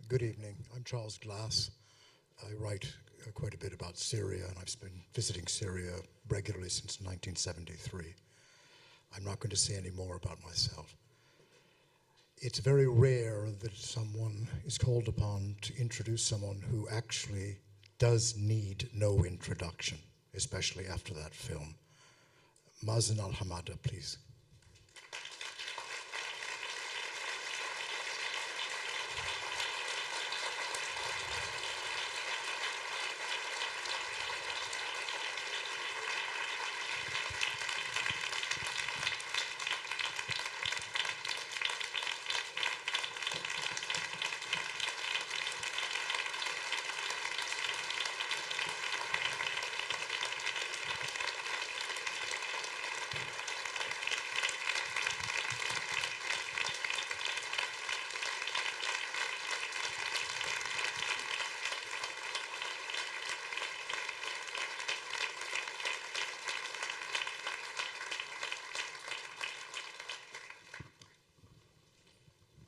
Good evening. I'm Charles Glass. I write quite a bit about Syria, and I've been visiting Syria regularly since 1973. I'm not going to say any more about myself. It's very rare that someone is called upon to introduce someone who actually does need no introduction, especially after that film. Mazen Al Hamada, please.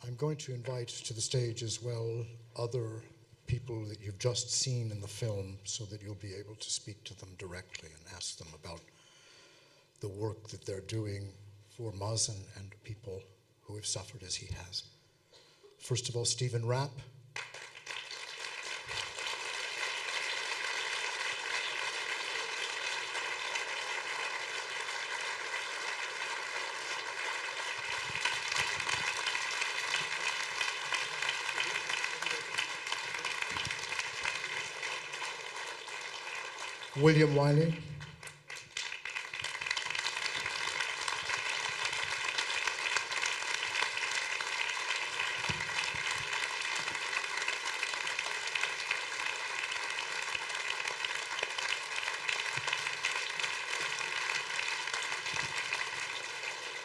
I'm going to invite to the stage as well other people that you've just seen in the film so that you'll be able to speak to them directly and ask them about the work that they're doing for Mazen and people who have suffered as he has. First of all, Stephen Rapp. William Wiley.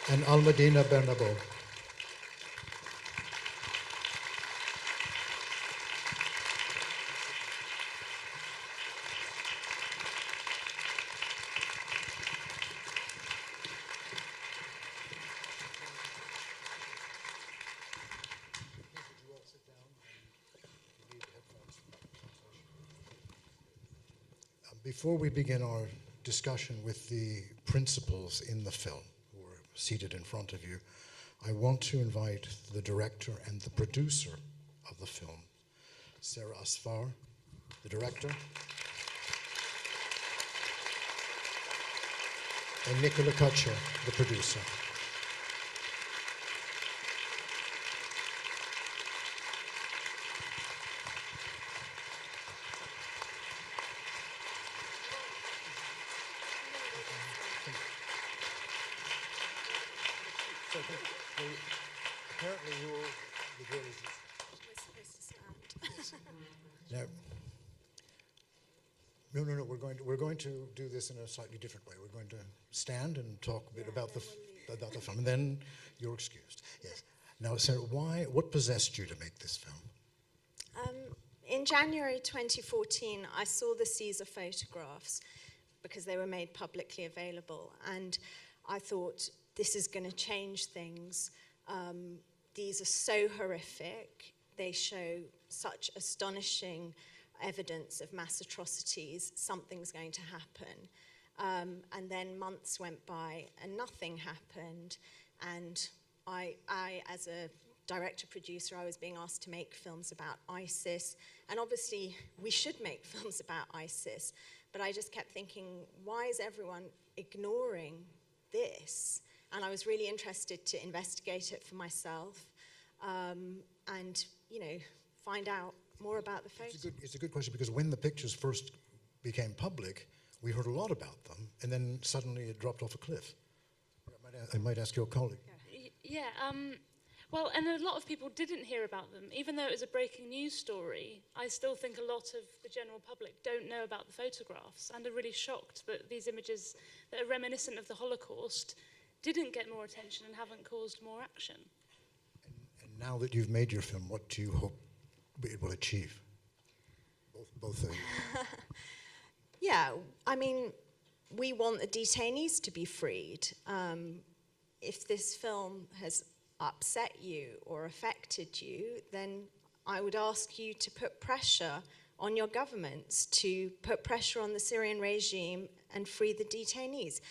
And Almudena Bernabeu. Before we begin our discussion with the principals in the film, who are seated in front of you, I want to invite the director and the producer of the film, Sara, the director, and Nicola Kutcher, the producer. Apparently you will, the drill is We're supposed to stand. No, we're going to do this in a slightly different way. We're going to stand and talk a bit about the film, and then you're excused. Yes. Now, Sarah, what possessed you to make this film? In January 2014, I saw the Caesar photographs because they were made publicly available, and I thought, this is going to change things. These are so horrific. They show such astonishing evidence of mass atrocities. Something's going to happen. And then months went by and nothing happened. And I, as a director-producer, I was being asked to make films about ISIS. And obviously, we should make films about ISIS. But I just kept thinking, why is everyone ignoring this? And I was really interested to investigate it for myself and, find out more about the photos. It's a good question, because when the pictures first became public, we heard a lot about them, and then suddenly it dropped off a cliff. I might ask your colleague. Yeah, well, and a lot of people didn't hear about them. Even though it was a breaking news story, I still think a lot of the general public don't know about the photographs and are really shocked that these images that are reminiscent of the Holocaust didn't get more attention and haven't caused more action. And now that you've made your film, what do you hope it will achieve? Both of you. Yeah, I mean, we want the detainees to be freed. If this film has upset you or affected you, then I would ask you to put pressure on your governments, to put pressure on the Syrian regime and free the detainees.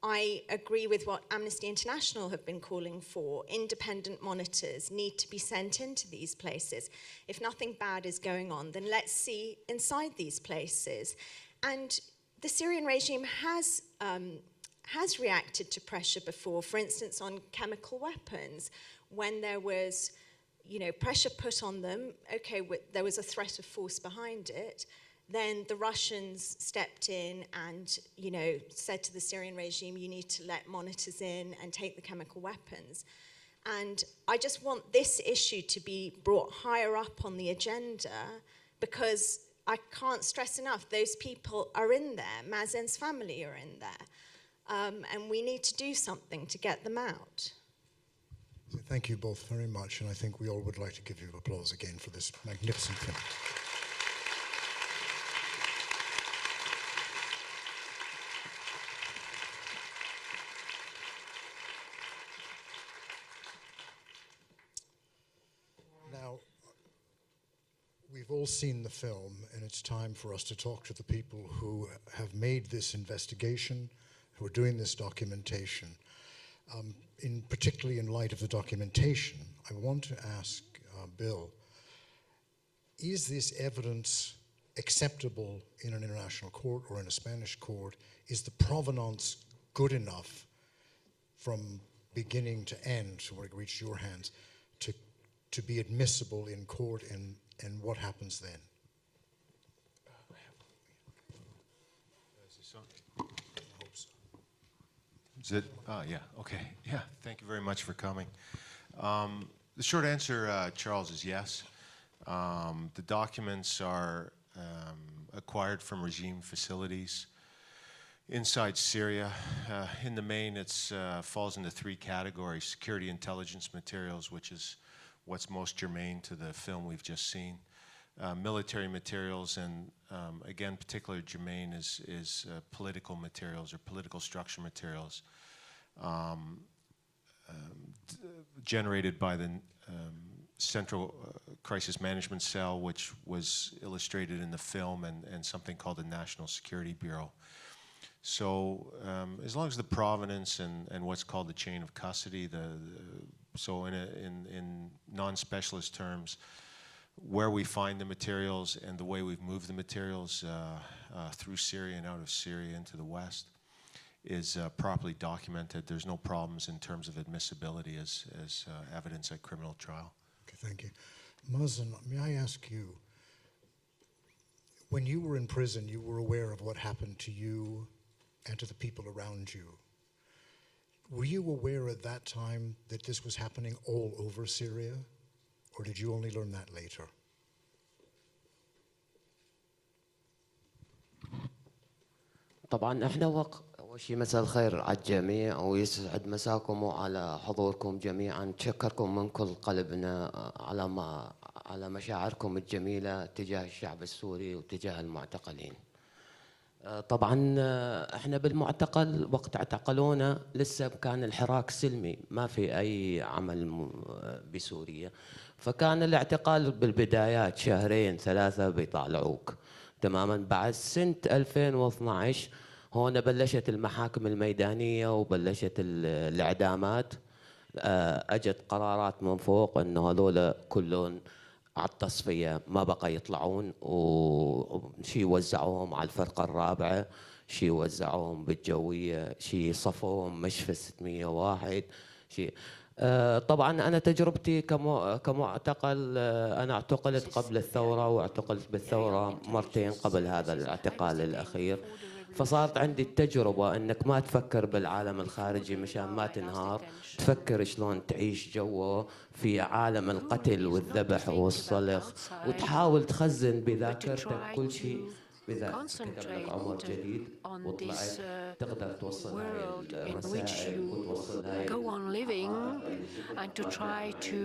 I agree with what Amnesty International have been calling for. Independent monitors need to be sent into these places. If nothing bad is going on, then let's see inside these places. And the Syrian regime has reacted to pressure before, for instance, on chemical weapons, when there was, pressure put on them. Okay, there was a threat of force behind it. Then the Russians stepped in and, said to the Syrian regime, you need to let monitors in and take the chemical weapons. And I just want this issue to be brought higher up on the agenda, because I can't stress enough, those people are in there. Mazen's family are in there. And we need to do something to get them out. So thank you both very much, and I think we all would like to give you applause again for this magnificent film. Now, we've all seen the film, and it's time for us to talk to the people who have made this investigation, who are doing this documentation. Particularly in light of the documentation, I want to ask Bill, is this evidence acceptable in an international court or in a Spanish court? Is the provenance good enough from beginning to end, where it reached your hands, to be admissible in court, and what happens then? Is it? Yeah, okay. Yeah, thank you very much for coming. The short answer, Charles, is yes. The documents are acquired from regime facilities inside Syria. In the main, it falls into three categories: security intelligence materials, which is what's most germane to the film we've just seen, military materials, and again, particularly germane is political materials or political structure materials generated by the Central Crisis Management Cell, which was illustrated in the film, and something called the National Security Bureau. So as long as the provenance and what's called the chain of custody, so in non-specialist terms, where we find the materials and the way we've moved the materials through Syria and out of Syria into the West is properly documented. There's no problems in terms of admissibility as evidence at criminal trial. Okay, thank you. Mazen, may I ask you, when you were in prison, you were aware of what happened to you and to the people around you. Were you aware at that time that this was happening all over Syria, or did you only learn that later? طبعا احنا اول شيء مساء الخير على الجميع ويسعد مساكم وعلى حضوركم جميعا. نشكركم من كل قلبنا على مشاعركم الجميله تجاه الشعب السوري وتجاه المعتقلين. طبعا احنا بالمعتقل وقت اعتقلونا لسه كان الحراك سلمي، ما في اي عمل بسوريا، فكان الاعتقال بالبدايات شهرين ثلاثه بيطالعوك تماما. بعد سنه 2012 هون بلشت المحاكم الميدانيه وبلشت الاعدامات. اجت قرارات من فوق انه هذول كلهم على التصفيه ما بقى يطلعون، وشي وزعوهم على الفرقه الرابعه، شي وزعوهم بالجويه، شي صفوهم مشفى 601 شي. طبعا انا تجربتي كمعتقل، انا اعتقلت قبل الثوره واعتقلت بالثوره مرتين قبل هذا الاعتقال الاخير، فصارت عندي التجربه انك ما تفكر بالعالم الخارجي مشان ما تنهار، تفكر شلون تعيش جوه في عالم القتل والذبح والصلخ، وتحاول تخزن بذاكرتك كل شيء. إذا كتب لك عمر جديد وطلعت تقدر توصل هاي الرسائل وتوصل هاي go on living and to try to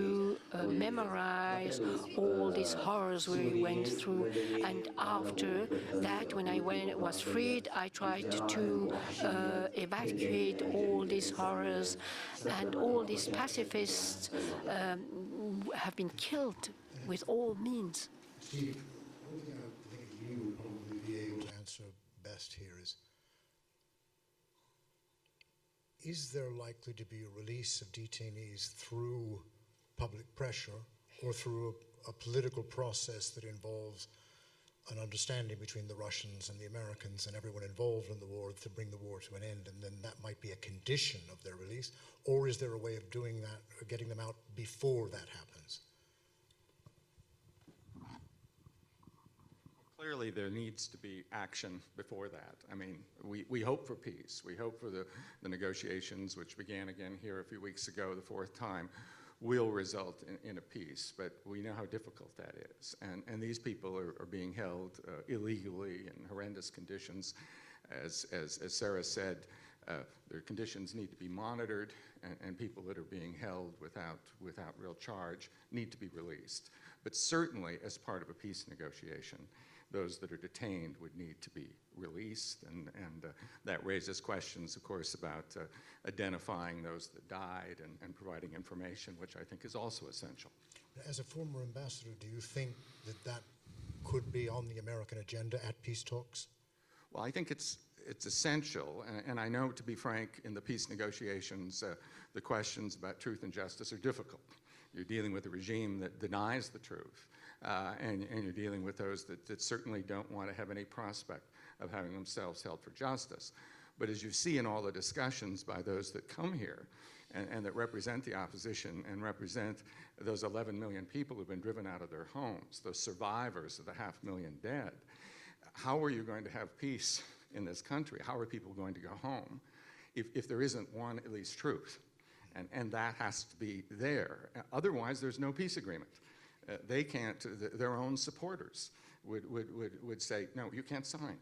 memorize all these horrors we went through. And after that, when I was freed, I tried to evacuate all these horrors, and all these pacifists have been killed with all means. Steve, one thing I think you would probably be able to answer best here is there likely to be a release of detainees through public pressure or through a political process that involves an understanding between the Russians and the Americans and everyone involved in the war to bring the war to an end, and then that might be a condition of their release? Or is there a way of doing that, or getting them out before that happens? Clearly, there needs to be action before that. I mean, we hope for peace. We hope for the negotiations, which began again here a few weeks ago, the fourth time, will result in a peace. But we know how difficult that is. And these people are being held illegally in horrendous conditions. As Sara said, their conditions need to be monitored, and people that are being held without real charge need to be released. But certainly, as part of a peace negotiation, those that are detained would need to be released, and that raises questions, of course, about identifying those that died and providing information, which I think is also essential. As a former ambassador, do you think that could be on the American agenda at peace talks? Well, I think it's essential, and I know, to be frank, in the peace negotiations, the questions about truth and justice are difficult. You're dealing with a regime that denies the truth, and you're dealing with those that certainly don't want to have any prospect of having themselves held for justice. But as you see in all the discussions by those that come here and that represent the opposition and represent those 11 million people who've been driven out of their homes, those survivors of the 500,000 dead, how are you going to have peace in this country? How are people going to go home if there isn't one, at least, truth? And that has to be there. Otherwise, there's no peace agreement. They can't, their own supporters would say, no, you can't sign.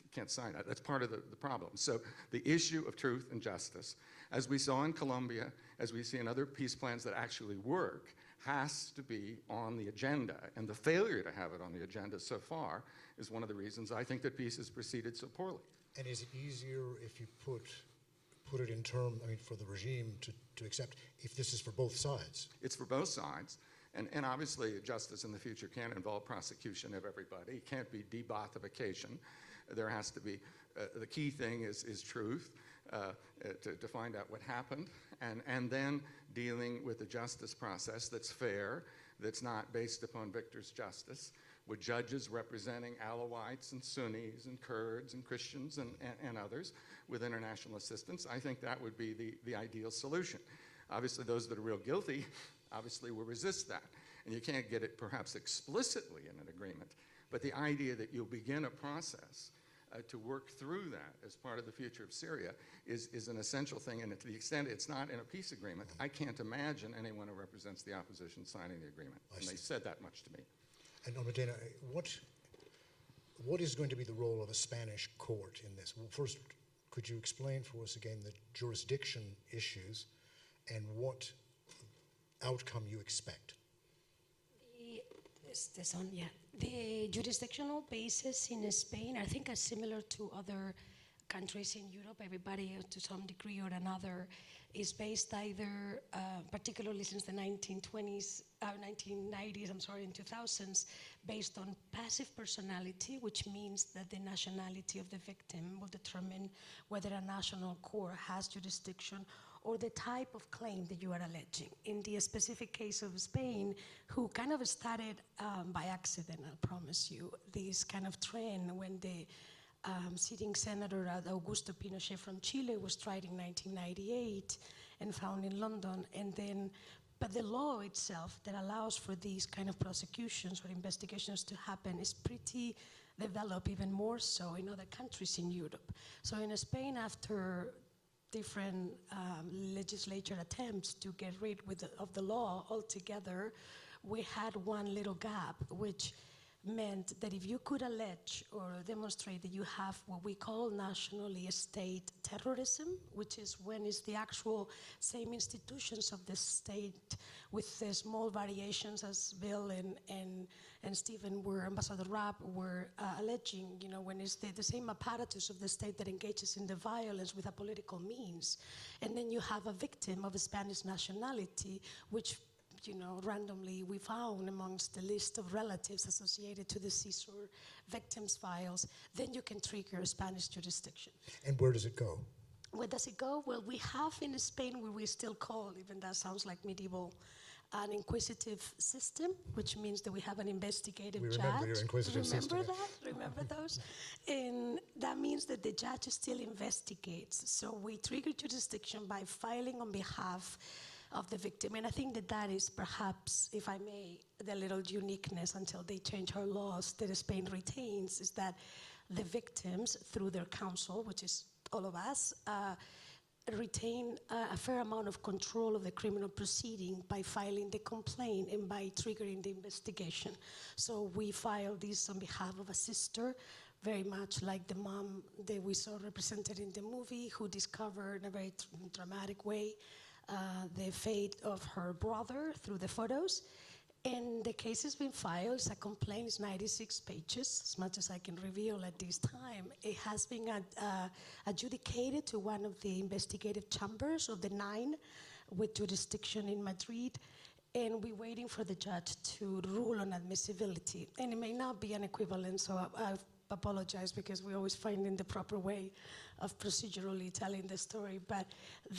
You can't sign that. That's part of the problem. So the issue of truth and justice, as we saw in Colombia, as we see in other peace plans that actually work, has to be on the agenda. And the failure to have it on the agenda so far is one of the reasons I think that peace has proceeded so poorly. And is it easier if you put it in terms, I mean, for the regime to accept, if this is for both sides? It's for both sides. And obviously, justice in the future can't involve prosecution of everybody. It can't be debothification. There has to be, the key thing is truth, to find out what happened, and then dealing with a justice process that's fair, that's not based upon victor's justice, with judges representing Alawites and Sunnis and Kurds and Christians and others with international assistance. I think that would be the ideal solution. Obviously, those that are real guilty obviously will resist that. And you can't get it perhaps explicitly in an agreement, but the idea that you'll begin a process to work through that as part of the future of Syria is an essential thing. And to the extent it's not in a peace agreement, I can't imagine anyone who represents the opposition signing the agreement. And they said that much to me. And Almudena, what is going to be the role of a Spanish court in this? Well, first, could you explain for us again the jurisdiction issues and what outcome you expect? The jurisdictional basis in Spain, I think, are similar to other countries in Europe. Everybody, to some degree or another, is based either, particularly since the 1990s, and 2000s, based on passive personality, which means that the nationality of the victim will determine whether a national court has jurisdiction or the type of claim that you are alleging. In the specific case of Spain, who kind of started by accident, I promise you, this kind of trend when the sitting senator Augusto Pinochet from Chile was tried in 1998 and found in London, and then, but the law itself that allows for these kind of prosecutions or investigations to happen is pretty developed, even more so in other countries in Europe. So in Spain, after different legislature attempts to get rid of the law altogether, we had one little gap, which meant that if you could allege or demonstrate that you have what we call nationally state terrorism, which is when it's the actual same institutions of the state with the small variations as Bill and Stephen were, Ambassador Rapp were alleging, you know, when it's the same apparatus of the state that engages in the violence with a political means. And then you have a victim of a Spanish nationality, which randomly we found amongst the list of relatives associated to the CSOR victims' files, then you can trigger Spanish jurisdiction. And where does it go? Where does it go? Well, we have in Spain what we still call, even that sounds like medieval, an inquisitive system, which means that we have an investigative judge. Remember your inquisitive system. Remember that? Remember those? And that means that the judge still investigates. So we trigger jurisdiction by filing on behalf of the victim. And I think that that is perhaps, if I may, the little uniqueness until they change our laws that Spain retains, is that the victims, through their counsel, which is all of us, retain a fair amount of control of the criminal proceeding by filing the complaint and by triggering the investigation. So we file this on behalf of a sister, very much like the mom that we saw represented in the movie, who discovered in a very dramatic way the fate of her brother through the photos. And the case has been filed. It's a complaint. It's 96 pages, as much as I can reveal at this time. It has been adjudicated to one of the investigative chambers of the 9 with jurisdiction in Madrid. And we're waiting for the judge to rule on admissibility. And it may not be an equivalent, so I apologize, because we're always finding the proper way of procedurally telling the story. But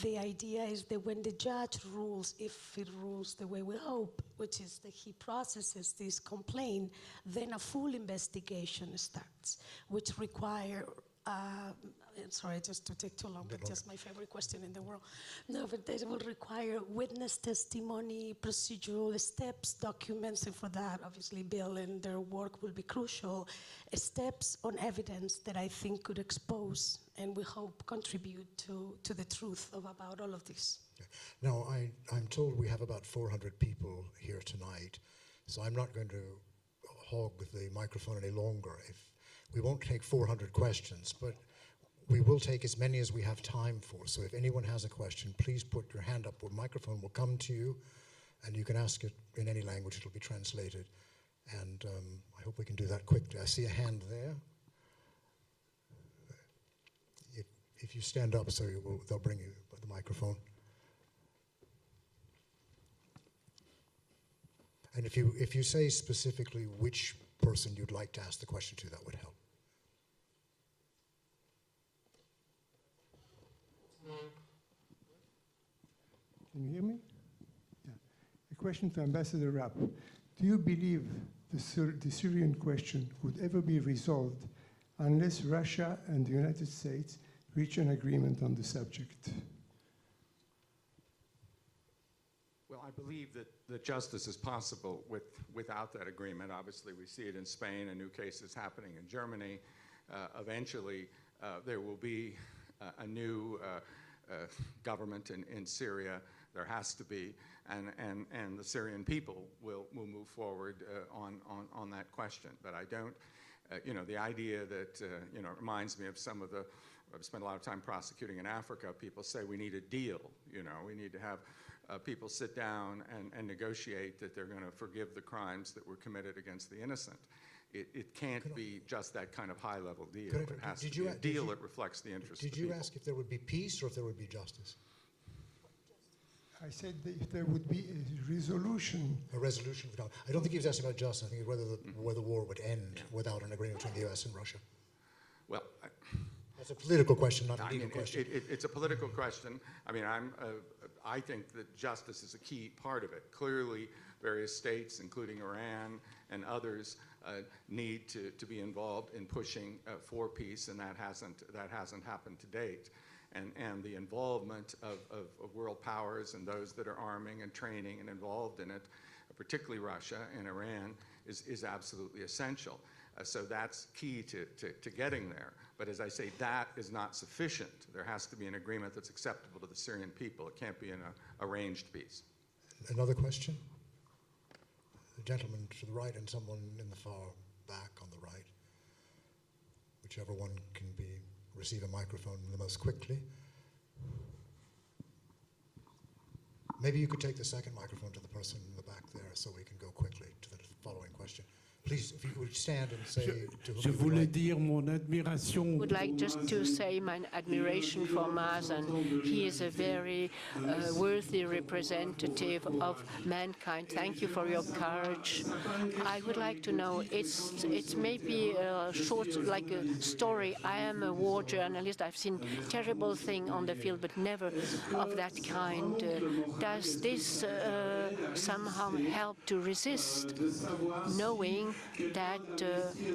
the idea is that when the judge rules, if it rules the way we hope, which is that he processes this complaint, then a full investigation starts, which require sorry, just to take too long, but just my favorite question in the world. No, but they will require witness testimony, procedural steps, documents, and for that, obviously, Bill and their work will be crucial. Steps on evidence that I think could expose and we hope contribute to the truth about all of this. Okay. Now, I'm told we have about 400 people here tonight, so I'm not going to hog the microphone any longer. We won't take 400 questions, but we will take as many as we have time for. So if anyone has a question, please put your hand up. The microphone will come to you, and you can ask it in any language. It'll be translated. And I hope we can do that quickly. I see a hand there. If you stand up, so they'll bring you the microphone. And if you say specifically which person you'd like to ask the question to, that would help. Can you hear me? Yeah. A question to Ambassador Rapp. Do you believe the Syrian question would ever be resolved unless Russia and the United States reach an agreement on the subject? Well, I believe that justice is possible without that agreement. Obviously, we see it in Spain, and new cases happening in Germany. Eventually, there will be a new government in Syria. There has to be, and the Syrian people will move forward on that question. But I don't, the idea that, it reminds me of some of the, I've spent a lot of time prosecuting in Africa. People say we need a deal, we need to have people sit down and negotiate that they're going to forgive the crimes that were committed against the innocent. It can't be just that kind of high-level deal. It has to be a deal that reflects the interests of the people. Did you ask if there would be peace or if there would be justice? I said that if there would be a resolution. A resolution. I don't think he was asking about justice. I think whether the war would end without an agreement between the U.S. and Russia. Well, that's a political question, not a legal question. It's a political question. I mean, I think that justice is a key part of it. Clearly, various states, including Iran and others, need to be involved in pushing for peace, and that hasn't happened to date. And the involvement of world powers and those that are arming and training and involved in it, particularly Russia and Iran, is absolutely essential. So that's key to getting there. But as I say, that is not sufficient. There has to be an agreement that's acceptable to the Syrian people. It can't be an arranged peace. Another question? The gentleman to the right and someone in the far back on the right. Whichever one can receive a microphone the most quickly. Maybe you could take the second microphone to the person in the back there so we can go quickly to the following question. Please. please, if you would stand and say to whom Je you would voulais like. dire mon admiration. I would like just to say my admiration for Mazen. He is a very worthy representative of mankind. Thank you for your courage. I would like to know, it's maybe a short, like a story. I am a war journalist. I've seen terrible things on the field, but never of that kind. Does this somehow help to resist, knowing that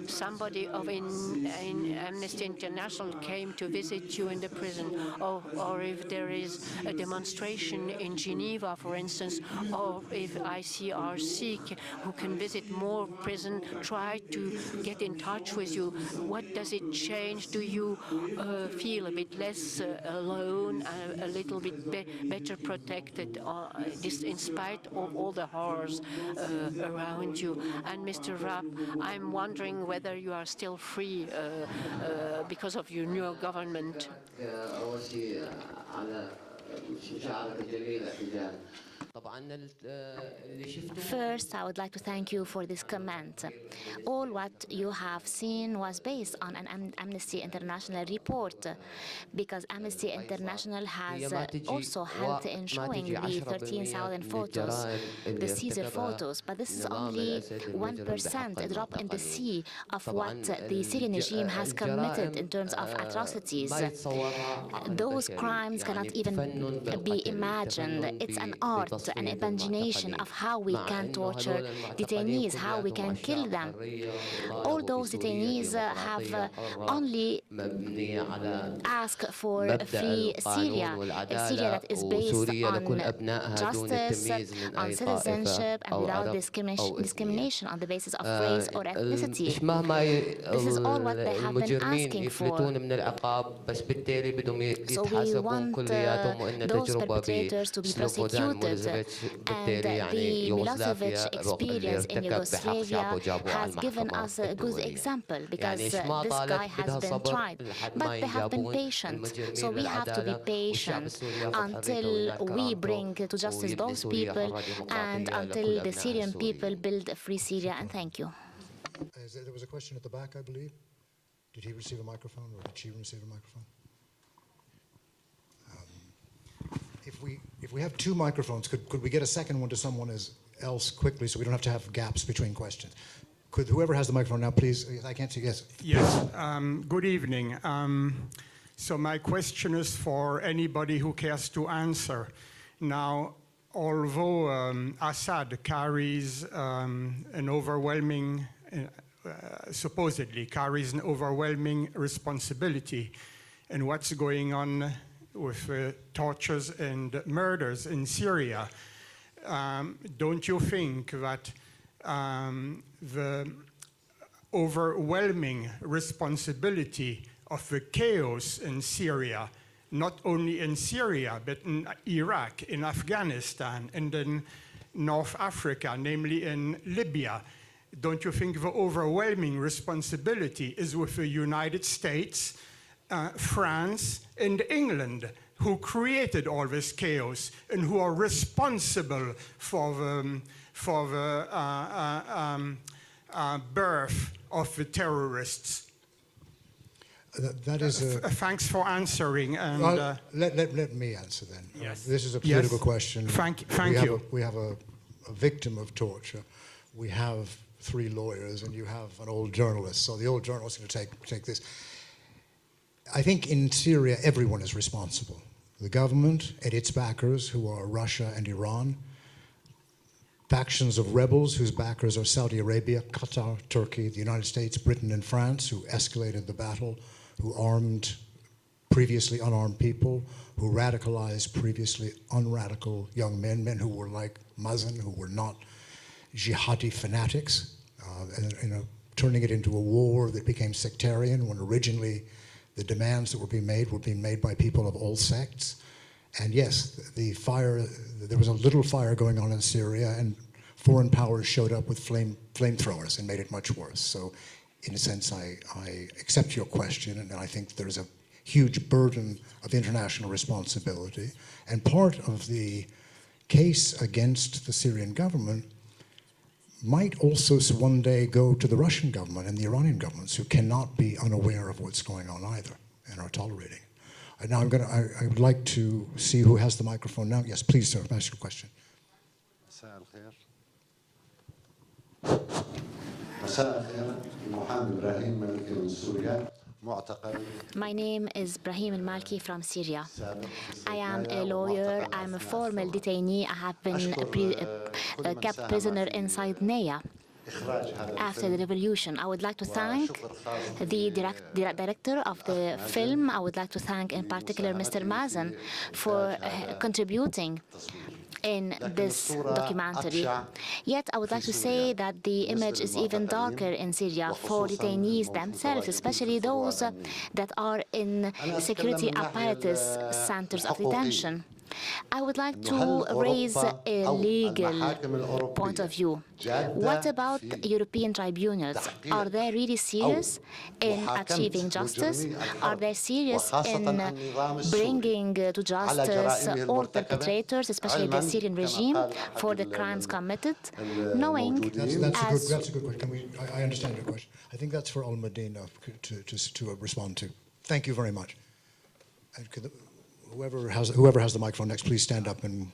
somebody of Amnesty International came to visit you in the prison, or if there is a demonstration in Geneva, for instance, or if ICRC who can visit more prison, try to get in touch with you? What does it change? Do you feel a bit less alone, a little bit better protected, this in spite of all the horrors around you? And Mr. Rapp, I'm wondering whether you are still free because of your new government. First, I would like to thank you for this comment. All what you have seen was based on an Amnesty International report, because Amnesty International has also helped in showing the 13,000 photos, the Caesar photos, but this is only 1%, a drop in the sea of what the Syrian regime has committed in terms of atrocities. Those crimes cannot even be imagined. It's an art, an imagination of how we can torture detainees, how we can kill them. All those detainees have only asked for a free Syria, a Syria that is based on justice, on citizenship, and without discrimination on the basis of race or ethnicity. This is all what they have been asking for. So we want those perpetrators to be prosecuted, and the Milosevic experience in Yugoslavia has given us a good example, because this guy has been tried, but they have been patient. So we have to be patient until we bring to justice those people and until the Syrian people build a free Syria. And thank you. There was a question at the back, I believe. Did he receive a microphone, or did she receive a microphone? If we have two microphones, could we get a second one to someone else quickly, so we don't have to have gaps between questions? Could whoever has the microphone now, please? I can't see. Yes. Yes. Good evening. So my question is for anybody who cares to answer. Now, although Assad carries an overwhelming, supposedly carries an overwhelming responsibility in what's going on with tortures and murders in Syria, don't you think that the overwhelming responsibility of the chaos in Syria, not only in Syria, but in Iraq, in Afghanistan, and in North Africa, namely in Libya, don't you think the overwhelming responsibility is with the United States, France, and England, who created all this chaos and who are responsible for the birth of the terrorists? That is thanks for answering. And well, let me answer then. Yes. This is a political question. Thank you. We have a victim of torture. We have 3 lawyers, and you have an old journalist. So the old journalist is going to take this. I think in Syria, everyone is responsible. The government and its backers, who are Russia and Iran, factions of rebels whose backers are Saudi Arabia, Qatar, Turkey, the United States, Britain, and France, who escalated the battle, who armed previously unarmed people, who radicalized previously unradical young men who were like Mazen, who were not jihadi fanatics, turning it into a war that became sectarian when originally the demands that were being made by people of all sects. And yes, there was a little fire going on in Syria, and foreign powers showed up with flamethrowers and made it much worse. So in a sense, I accept your question, and I think there's a huge burden of international responsibility. And part of the case against the Syrian government might also one day go to the Russian government and the Iranian governments, who cannot be unaware of what's going on either and are tolerating. Now I would like to see who has the microphone now. Yes, please, sir, ask your question. My name is Brahim Al-Malki from Syria. I am a lawyer. I'm a former detainee. I have been kept prisoner inside Naya after the revolution. I would like to thank the director of the film. I would like to thank in particular Mr. Mazen for contributing in this documentary. Yet I would like to say that the image is even darker in Syria for detainees themselves, especially those that are in security apparatus centers of detention. I would like to raise a legal point of view. What about European tribunals? Are they really serious in achieving justice? Are they serious in bringing to justice all perpetrators, especially the Syrian regime, for the crimes committed? Knowing that's a good question. I understand your question. I think that's for Almudena to respond to. Thank you very much. Whoever has the microphone next, please stand up and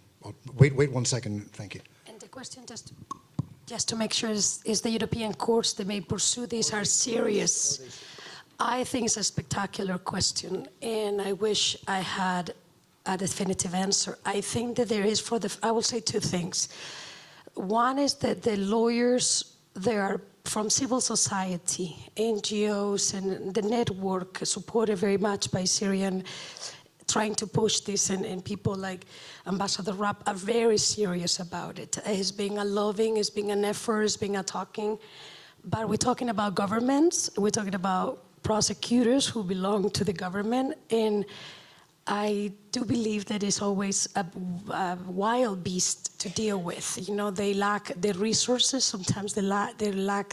wait 1 second. Thank you. And the question, just to make sure, is the European courts that may pursue these are serious? I think it's a spectacular question, and I wish I had a definitive answer. I think that there is I will say two things. One is that the lawyers, they are from civil society, NGOs, and the network supported very much by Syrian, trying to push this, and people like Ambassador Rapp are very serious about it. It's being a loving, it's being an effort, it's being a talking. But we're talking about governments, we're talking about prosecutors who belong to the government, and I do believe that it's always a wild beast to deal with. You know, they lack the resources, sometimes they lack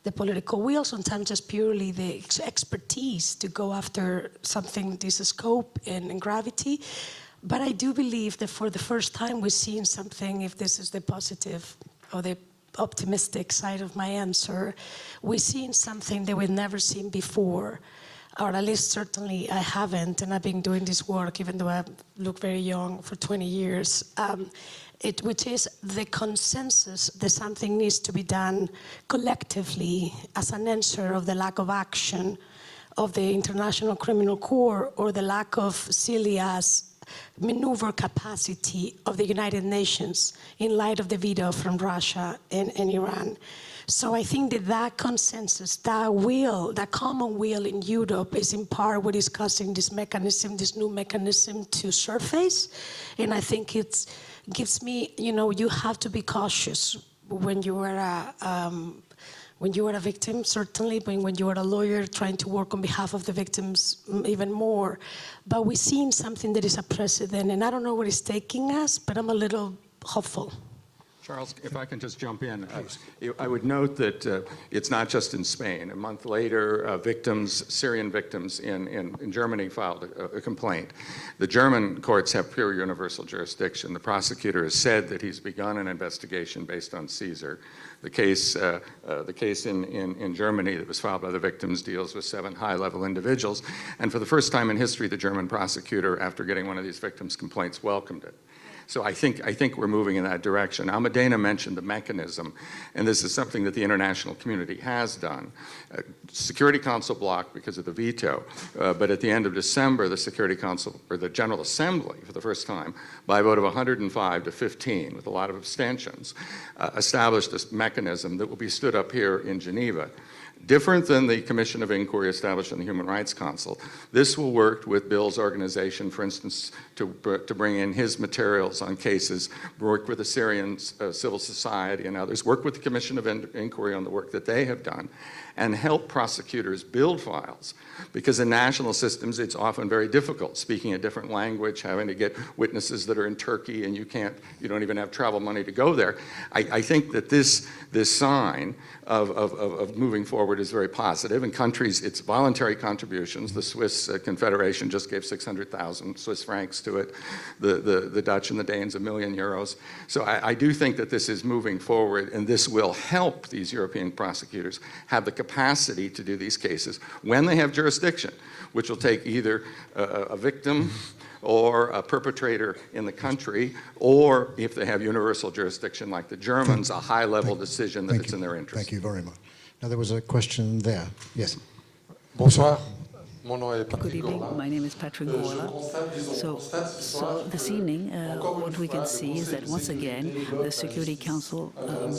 the political will, sometimes just purely the expertise to go after something this scope and gravity. But I do believe that for the first time we're seeing something, if this is the positive or the optimistic side of my answer, we're seeing something that we've never seen before, or at least certainly I haven't, and I've been doing this work, even though I look very young, for 20 years. Which is the consensus that something needs to be done collectively as an answer of the lack of action of the International Criminal Court or the lack of Syria's maneuver capacity of the United Nations in light of the veto from Russia and Iran. So I think that consensus, that will, that common will in Europe is in part what is causing this mechanism, this new mechanism to surface. And I think it gives me, you know, you have to be cautious when you are a victim, certainly, but when you are a lawyer trying to work on behalf of the victims, even more. But we're seeing something that is a precedent, and I don't know where it's taking us, but I'm a little hopeful. Charles, if I can just jump in, I would note that it's not just in Spain. A month later, Syrian victims in Germany filed a complaint. The German courts have pure universal jurisdiction. The prosecutor has said that he's begun an investigation based on Caesar. The case in Germany that was filed by the victims deals with 7 high-level individuals. And for the first time in history, the German prosecutor, after getting one of these victims' complaints, welcomed it. So I think we're moving in that direction. Almudena mentioned the mechanism, and this is something that the international community has done. Security Council blocked because of the veto, but at the end of December, the Security Council, or the General Assembly, for the first time, by a vote of 105 to 15, with a lot of abstentions, established this mechanism that will be stood up here in Geneva. Different than the Commission of Inquiry established in the Human Rights Council, this will work with Bill's organization, for instance, to bring in his materials on cases, work with the Syrian civil society and others, work with the Commission of Inquiry on the work that they have done. and help prosecutors build files. Because in national systems, it's often very difficult, speaking a different language, having to get witnesses that are in Turkey, and you don't even have travel money to go there. I think that this sign of moving forward is very positive. In countries, it's voluntary contributions. The Swiss Confederation just gave 600,000 Swiss francs to it. The Dutch and the Danes, €1 million. So I do think that this is moving forward, and this will help these European prosecutors have the capacity to do these cases when they have jurisdiction, which will take either a victim or a perpetrator in the country, or if they have universal jurisdiction like the Germans, a high-level decision that it's in their interest. Thank you very much. Now there was a question there. Yes. Bonsoir. Good evening. My name is Patrick Gorla. So this evening, what we can see is that once again, the Security Council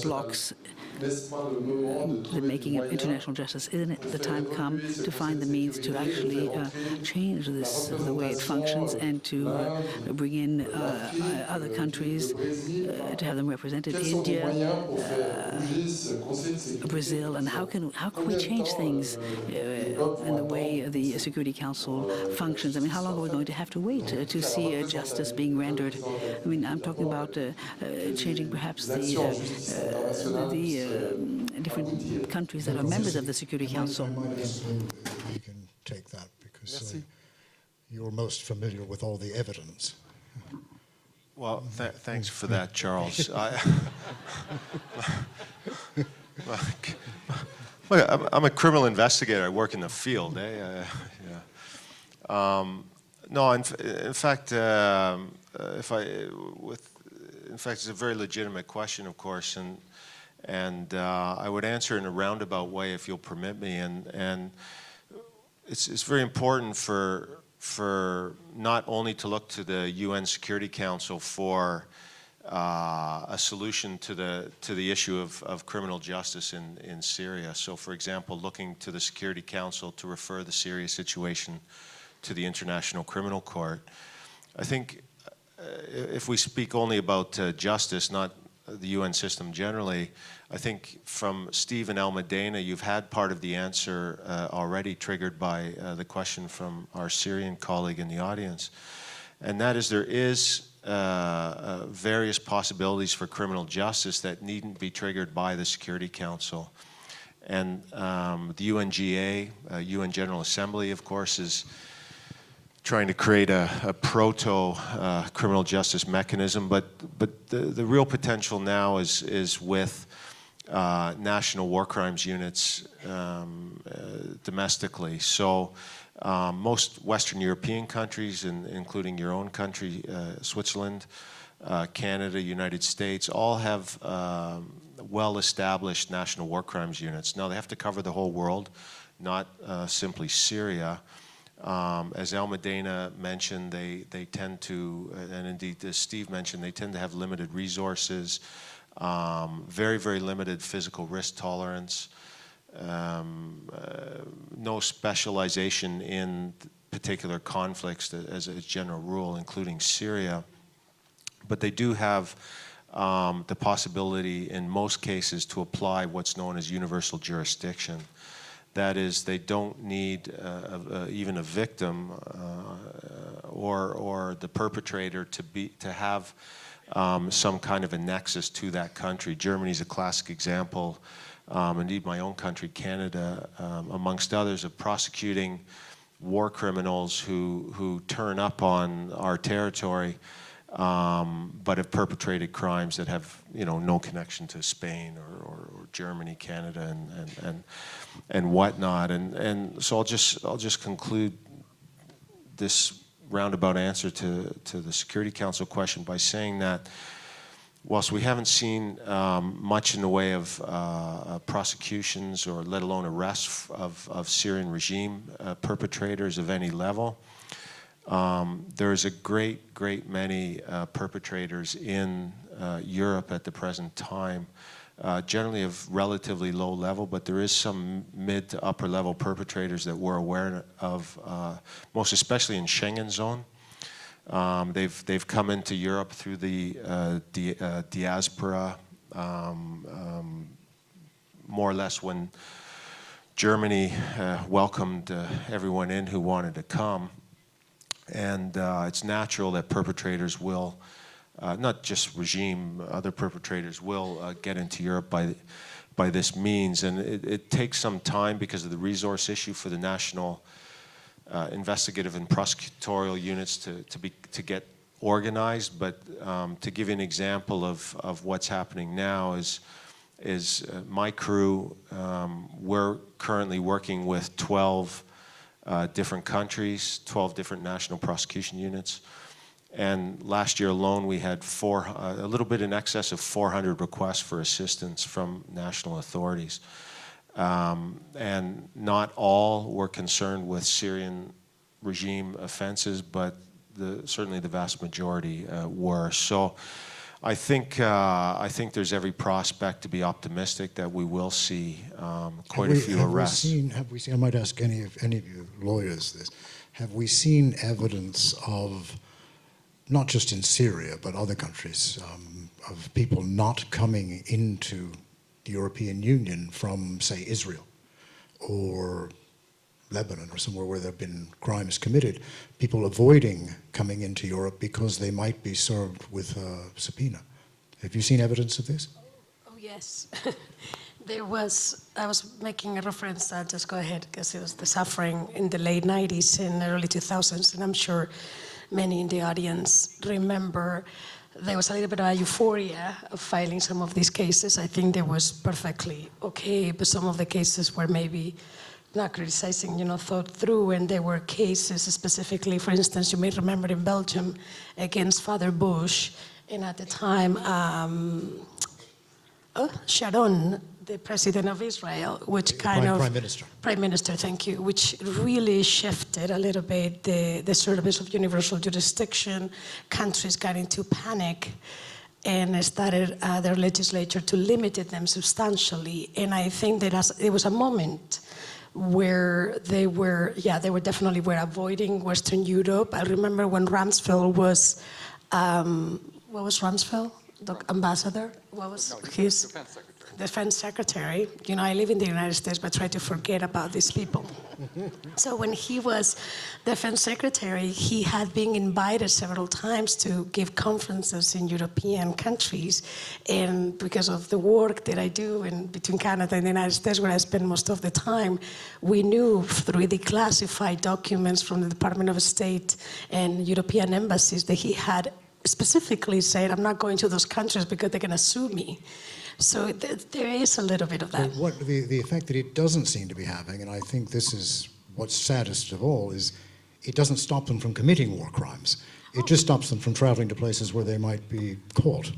blocks the making of international justice. Isn't it the time come to find the means to actually change the way it functions, and to bring in other countries, to have them represented, India, Brazil, and how can we change things in the way the Security Council functions? I mean, how long are we going to have to wait to see justice being rendered? I mean, I'm talking about changing perhaps the different countries that are members of the Security Council. You can take that because you're most familiar with all the evidence. Well, thanks for that, Charles. I'm a criminal investigator. I work in the field. No, in fact, it's a very legitimate question, of course, and I would answer in a roundabout way, if you'll permit me. And it's very important for not only to look to the UN Security Council for a solution to the issue of criminal justice in Syria. So, for example, looking to the Security Council to refer the Syria situation to the International Criminal Court. I think if we speak only about justice, not the UN system generally, I think from Steve and Almudena, you've had part of the answer already, triggered by the question from our Syrian colleague in the audience. And that is, there is various possibilities for criminal justice that needn't be triggered by the Security Council. And the UNGA, UN General Assembly, of course, is trying to create a proto-criminal justice mechanism, but the real potential now is with national war crimes units domestically. So most Western European countries, including your own country, Switzerland, Canada, United States, all have well-established national war crimes units. Now, they have to cover the whole world, not simply Syria. As Almudena mentioned, they tend to, and indeed as Steve mentioned, they tend to have limited resources, very, very limited physical risk tolerance, no specialization in particular conflicts as a general rule, including Syria. But they do have the possibility in most cases to apply what's known as universal jurisdiction. That is, they don't need even a victim or the perpetrator to have some kind of a nexus to that country. Germany's a classic example. Indeed, my own country, Canada, amongst others, of prosecuting war criminals who turn up on our territory, but have perpetrated crimes that have, no connection to Spain or Germany, Canada, and whatnot. And so I'll just conclude this roundabout answer to the Security Council question by saying that whilst we haven't seen much in the way of prosecutions or let alone arrests of Syrian regime perpetrators of any level, there's a great many perpetrators in Europe at the present time, generally of relatively low level, but there is some mid to upper level perpetrators that we're aware of, most especially in Schengen zone. They've come into Europe through the diaspora, more or less when Germany welcomed everyone in who wanted to come. And it's natural that perpetrators will, not just regime, other perpetrators will get into Europe by this means. And it takes some time because of the resource issue for the national investigative and prosecutorial units to get organized. But to give you an example of what's happening now is my crew, we're currently working with 12 different countries, 12 different national prosecution units. And last year alone, we had a little bit in excess of 400 requests for assistance from national authorities. And not all were concerned with Syrian regime offenses, but certainly the vast majority were. So I think there's every prospect to be optimistic that we will see quite a few arrests. Have we seen, I might ask any of you lawyers this, have we seen evidence of, not just in Syria, but other countries, of people not coming into the European Union from, say, Israel or Lebanon or somewhere where there have been crimes committed, people avoiding coming into Europe because they might be served with a subpoena? Have you seen evidence of this? Oh, yes. I was making a reference, I'll just go ahead, because it was the suffering in the late 90s and early 2000s, and I'm sure many in the audience remember there was a little bit of a euphoria of filing some of these cases. I think that was perfectly okay, but some of the cases were maybe not criticizing, thought through, and there were cases specifically, for instance, you may remember in Belgium, against Father Bush, and at the time, Sharon, the president of Israel, which kind of... Prime Minister, thank you, which really shifted a little bit the service of universal jurisdiction. Countries got into panic and started their legislature to limit them substantially. And I think that it was a moment where they were definitely avoiding Western Europe. I remember when Rumsfeld was, what was Rumsfeld? The ambassador? What was his? Defense Secretary. I live in the United States, but try to forget about these people. So when he was Defense Secretary, he had been invited several times to give conferences in European countries. And because of the work that I do between Canada and the United States, where I spend most of the time, we knew through the classified documents from the Department of State and European embassies that he had specifically said, I'm not going to those countries because they're going to sue me. So there is a little bit of that. The effect that it doesn't seem to be having, and I think this is what's saddest of all, is it doesn't stop them from committing war crimes. It just stops them from traveling to places where they might be caught.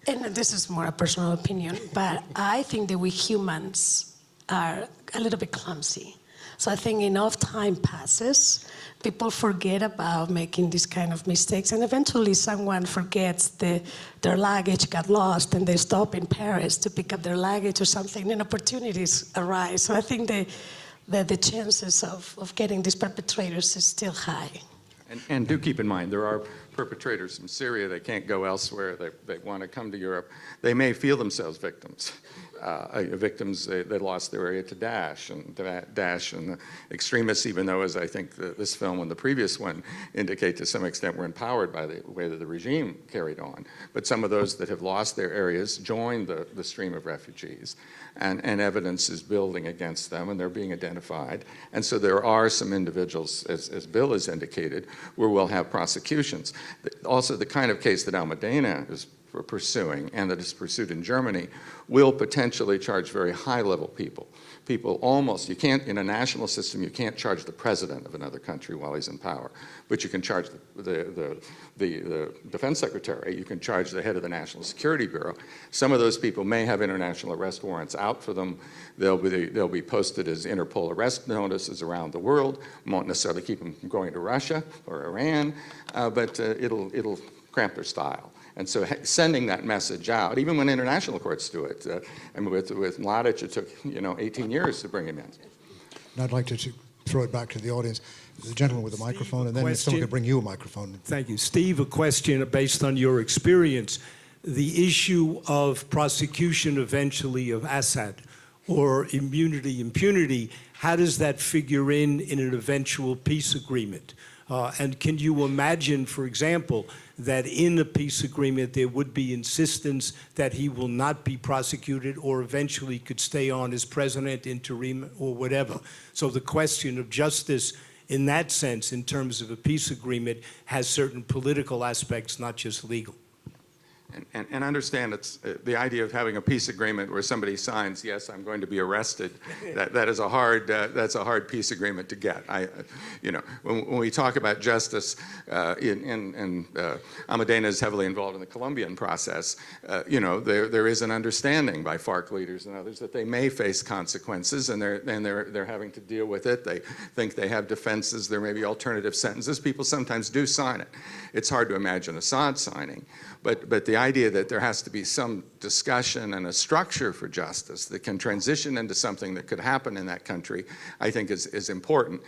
And this is more a personal opinion, but I think that we humans are a little bit clumsy. So I think enough time passes, people forget about making these kind of mistakes, and eventually someone forgets their luggage got lost and they stop in Paris to pick up their luggage or something, and opportunities arise. So I think that the chances of getting these perpetrators is still high. And do keep in mind, there are perpetrators from Syria. They can't go elsewhere. They want to come to Europe. They may feel themselves victims. Victims that lost their area to Daesh, and the extremists, even though, as I think this film and the previous one indicate to some extent, were empowered by the way that the regime carried on. But some of those that have lost their areas joined the stream of refugees, and evidence is building against them, and they're being identified. And so there are some individuals, as Bill has indicated, where we'll have prosecutions. Also, the kind of case that Almudena is pursuing, and that is pursued in Germany, will potentially charge very high-level people. People almost, you can't, in a national system, you can't charge the president of another country while he's in power, but you can charge the defense secretary, you can charge the head of the National Security Bureau. Some of those people may have international arrest warrants out for them. They'll be posted as Interpol arrest notices around the world. Won't necessarily keep them from going to Russia or Iran, but it'll cramp their style. And so sending that message out, even when international courts do it, with Mladic, it took 18 years to bring him in. And I'd like to throw it back to the audience. The gentleman with the microphone, and then if someone could bring you a microphone. Thank you. Steve, a question based on your experience. The issue of prosecution eventually of Assad, or impunity, how does that figure in an eventual peace agreement? And can you imagine, for example, that in a peace agreement there would be insistence that he will not be prosecuted or eventually could stay on as president interim or whatever? So the question of justice in that sense, in terms of a peace agreement, has certain political aspects, not just legal. And understand it's the idea of having a peace agreement where somebody signs, yes, I'm going to be arrested. That is a hard that's a hard peace agreement to get. When we talk about justice, Almudena is heavily involved in the Colombian process. There is an understanding by FARC leaders and others that they may face consequences, and they're having to deal with it. They think they have defenses. There may be alternative sentences. People sometimes do sign it. It's hard to imagine Assad signing. But the idea that there has to be some discussion and a structure for justice that can transition into something that could happen in that country, I think is important.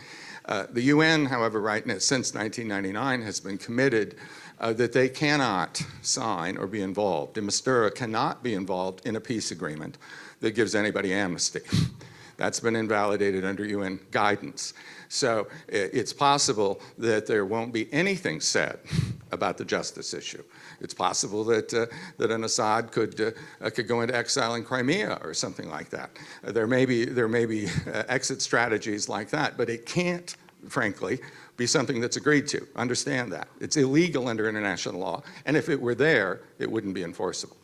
The UN, however, since 1999 has been committed that they cannot sign or be involved. De Mistura cannot be involved in a peace agreement that gives anybody amnesty. That's been invalidated under UN guidance. So it's possible that there won't be anything said about the justice issue. It's possible that an Assad could go into exile in Crimea or something like that. There may be exit strategies like that, but it can't, frankly, be something that's agreed to. Understand that. It's illegal under international law, and if it were there, it wouldn't be enforceable.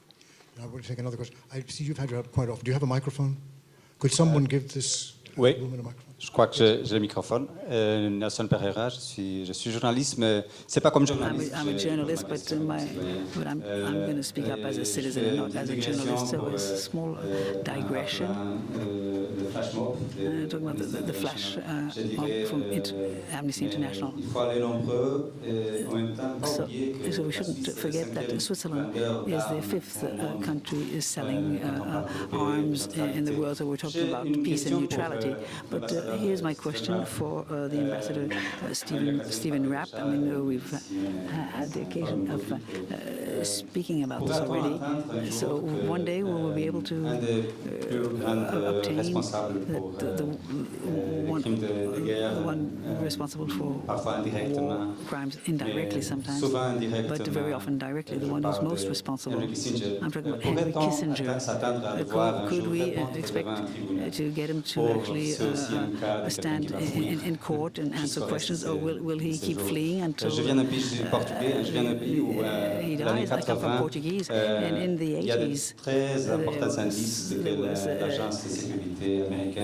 I want to take another question. I see you've had your quite often. Do you have a microphone? Could someone give this woman a microphone? Je crois que j'ai le microphone. Nelson Pereira, je suis journaliste, mais c'est pas comme journaliste. I'm a journalist, but I'm going to speak up as a citizen and not as a journalist. So it's a small digression. Talking about the flash mob from Amnesty International. So we shouldn't forget that Switzerland is the fifth country is selling arms in the world. So we're talking about peace and neutrality. But here's my question for the ambassador, Stephen Rapp. I mean, we've had the occasion of speaking about this already. So one day we will be able to obtain that the one responsible for war crimes indirectly sometimes, but very often directly, the one who's most responsible. I'm talking about Henry Kissinger. Could we expect to get him to actually stand in court and answer questions, or will he keep fleeing until he dies? I come from Portuguese, and in the 80s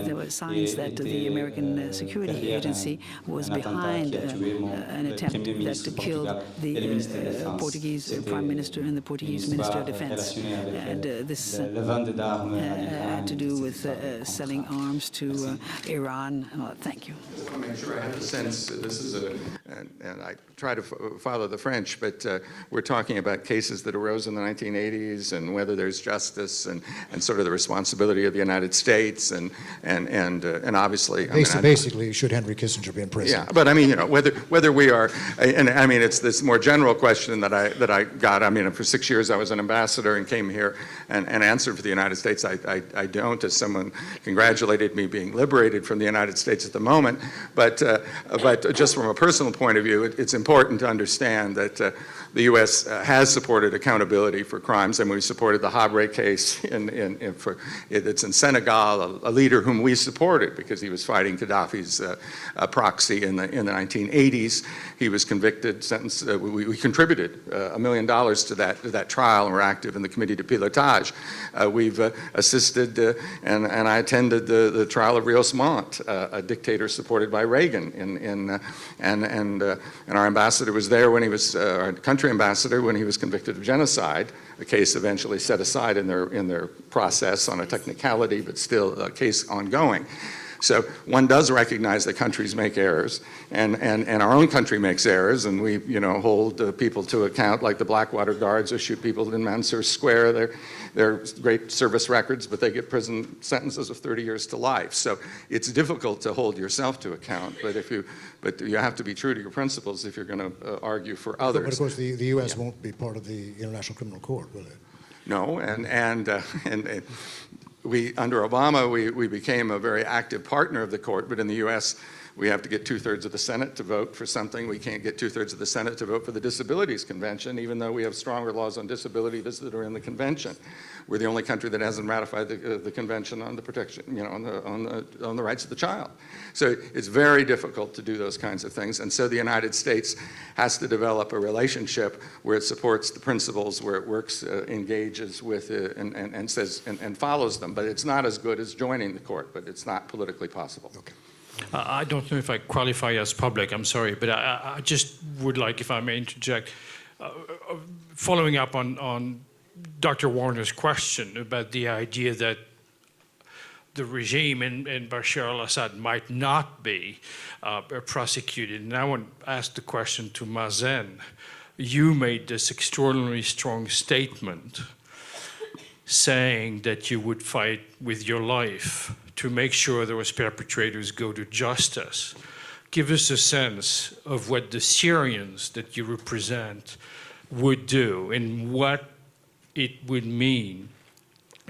there were signs that the American security agency was behind an attempt that killed the Portuguese Prime Minister and the Portuguese Minister of Defense. And this had to do with selling arms to Iran. Thank you. I want to make sure I have the sense this is and I try to follow the French, but we're talking about cases that arose in the 1980s and whether there's justice and sort of the responsibility of the United States and obviously basically should Henry Kissinger be in prison? Yeah, but I mean, whether we are, and I mean it's this more general question that I got. I mean, for 6 years I was an ambassador and came here and answered for the United States. I don't, as someone congratulated me being liberated from the United States at the moment, but just from a personal point of view, it's important to understand that the U.S. has supported accountability for crimes, and we supported the Hague case it's in Senegal, a leader whom we supported because he was fighting Gaddafi's proxy in the 1980s. He was convicted, sentenced. We contributed $1 million to that trial, and we're active in the Committee de Pilotage. We've assisted, and I attended the trial of Rios Montt, a dictator supported by Reagan, and our ambassador was there when he was our country ambassador when he was convicted of genocide. A case eventually set aside in their process on a technicality, but still a case ongoing. So one does recognize that countries make errors, and our own country makes errors, and we hold people to account, like the Blackwater Guards who shoot people in Mansour Square. They're great service records, but they get prison sentences of 30 years to life. So it's difficult to hold yourself to account, but you have to be true to your principles if you're going to argue for others. But of course, the U.S. won't be part of the International Criminal Court, will it? No, and under Obama, we became a very active partner of the court, but in the US, we have to get 2/3 of the Senate to vote for something. We can't get 2/3 of the Senate to vote for the Disabilities Convention, even though we have stronger laws on disability that are in the convention. We're the only country that hasn't ratified the convention on the protection, on the rights of the child. So it's very difficult to do those kinds of things. And so the United States has to develop a relationship where it supports the principles, where it works, engages with, and says, and follows them. But it's not as good as joining the court, but it's not politically possible. Okay. I don't know if I qualify as public, I'm sorry, but I just would like, if I may interject, following up on Dr. Warner's question about the idea that the regime in Bashar al-Assad might not be prosecuted. And I want to ask the question to Mazen. You made this extraordinarily strong statement saying that you would fight with your life to make sure those perpetrators go to justice. Give us a sense of what the Syrians that you represent would do and what it would mean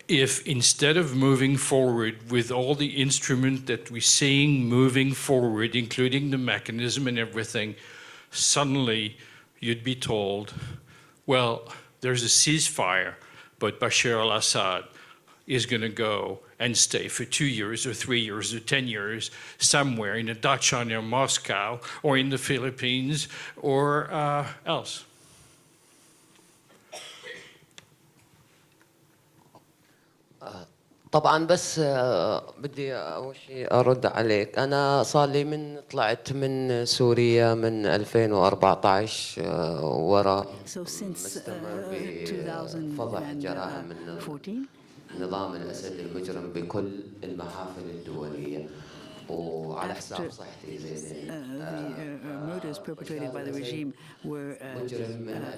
if, instead of moving forward with all the instruments that we're seeing moving forward, including the mechanism and everything, suddenly you'd be told, well, there's a ceasefire, but Bashar al-Assad is going to go and stay for 2 years or 3 years or 10 years somewhere in a dacha near Moscow or in the Philippines or else. طبعا بس بدي أول شيء أرد عليك. أنا صار لي من طلعت من سوريا من 2014 وراء مستمر بفضح جرائم نظام الأسد المجرم بكل المحافل الدولية. After the murders perpetrated by the regime were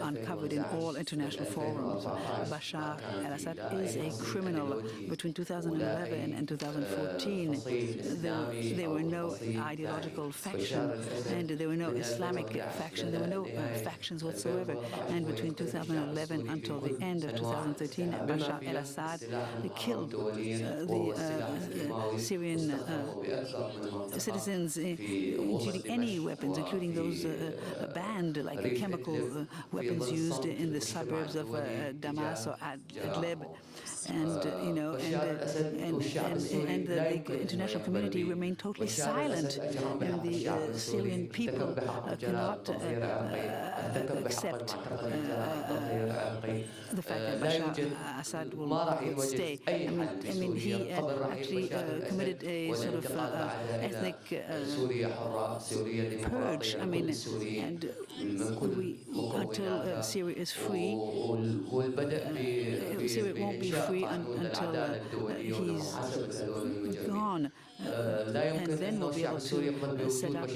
uncovered in all international forums. Bashar al-Assad is a criminal. Between 2011 and 2014, there were no ideological faction, and there were no Islamic faction. There were no factions whatsoever. And between 2011 until the end of 2013, Bashar al-Assad killed the Syrian citizens, including any weapons, including those banned, like the chemical weapons used in the suburbs of Damas or Adlib. And the international community remained totally silent, and the Syrian people cannot accept the fact that Bashar al-Assad would stay. I mean, he actually committed a sort of ethnic purge. I mean, and until Syria is free, Syria won't be free until he's gone, and then we'll be able to set up a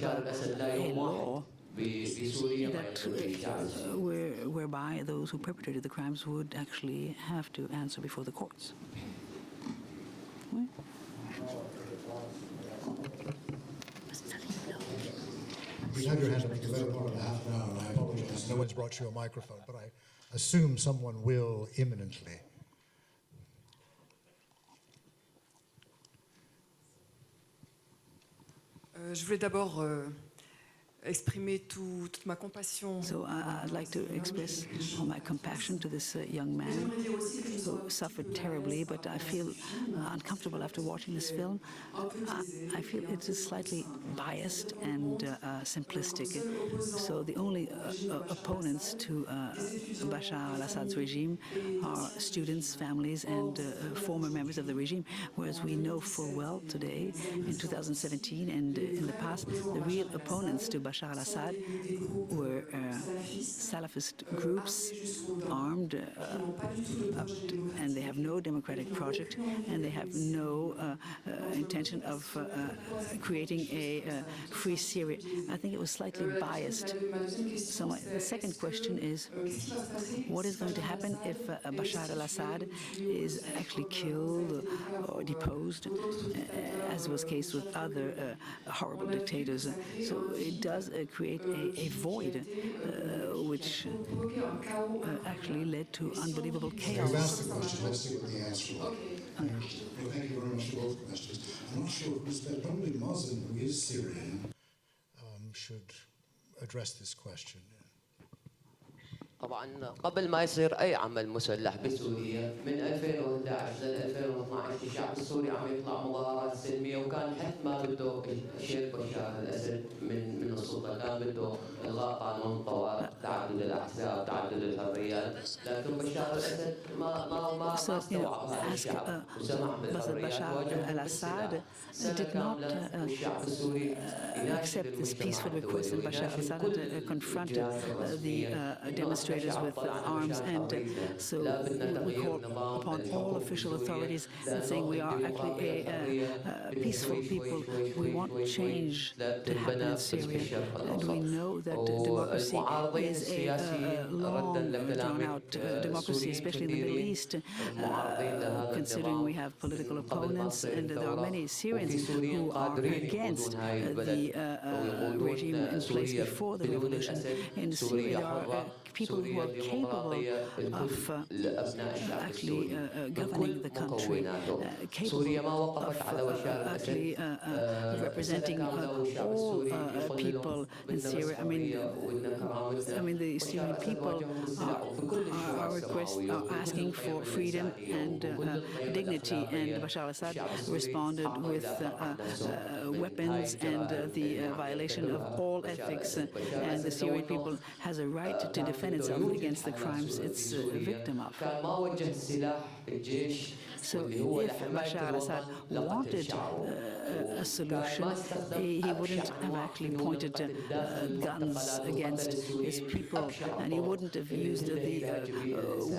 law that whereby those who perpetrated the crimes would actually have to answer before the courts. We had your hand up for the better part of half an hour, and I apologize. No one's brought you a microphone, but I assume someone will imminently. Je voulais d'abord exprimer toute ma compassion. So I'd like to express all my compassion to this young man who suffered terribly, but I feel uncomfortable after watching this film. I feel it's slightly biased and simplistic. So the only opponents to Bashar al-Assad's regime are students, families, and former members of the regime, whereas we know full well today, in 2017 and in the past, the real opponents to Bashar al-Assad were Salafist groups, armed, and they have no democratic project, and they have no intention of creating a free Syria. I think it was slightly biased. So the second question is, what is going to happen if Bashar al-Assad is actually killed or deposed, as was the case with other horrible dictators? So it does create a void, which actually led to unbelievable chaos. You've asked the question, let's see what the answer is. Thank you very much for both questions. I'm not sure who's there. Probably Mazen, who is Syrian, should address this question. طبعا قبل ما يصير اي عمل مسلح بسوريا من 2011 ل 2012 الشعب السوري عم يطلع مظاهرات سلميه وكان حتى ما بده الشيخ بشار الاسد من السلطه، كان بده الغاء قانون الطوارئ، تعدد الاحزاب، تعدد الحريات، لكن بشار الاسد ما استوعب هذا الشعب وسمح بالحريات. al-Assad did not accept this peaceful request, and Bashar al-Assad confronted the demonstrators with arms, and so we call upon all official authorities and saying we are actually a peaceful people. We want change to happen in Syria, and we know that democracy is a long, drawn-out democracy, especially in the Middle East, considering we have political opponents, and there are many Syrians who are against the regime in place before the revolution. In Syria, there are people who are capable of actually governing the country, capable of actually representing all people in Syria. I mean, the Syrian people are asking for freedom and dignity, and Bashar al-Assad responded with weapons and the violation of all ethics, and the Syrian people has a right to defend itself against the crimes it's a victim of. So if Bashar al-Assad wanted a solution, he wouldn't have actually pointed guns against his people, and he wouldn't have used the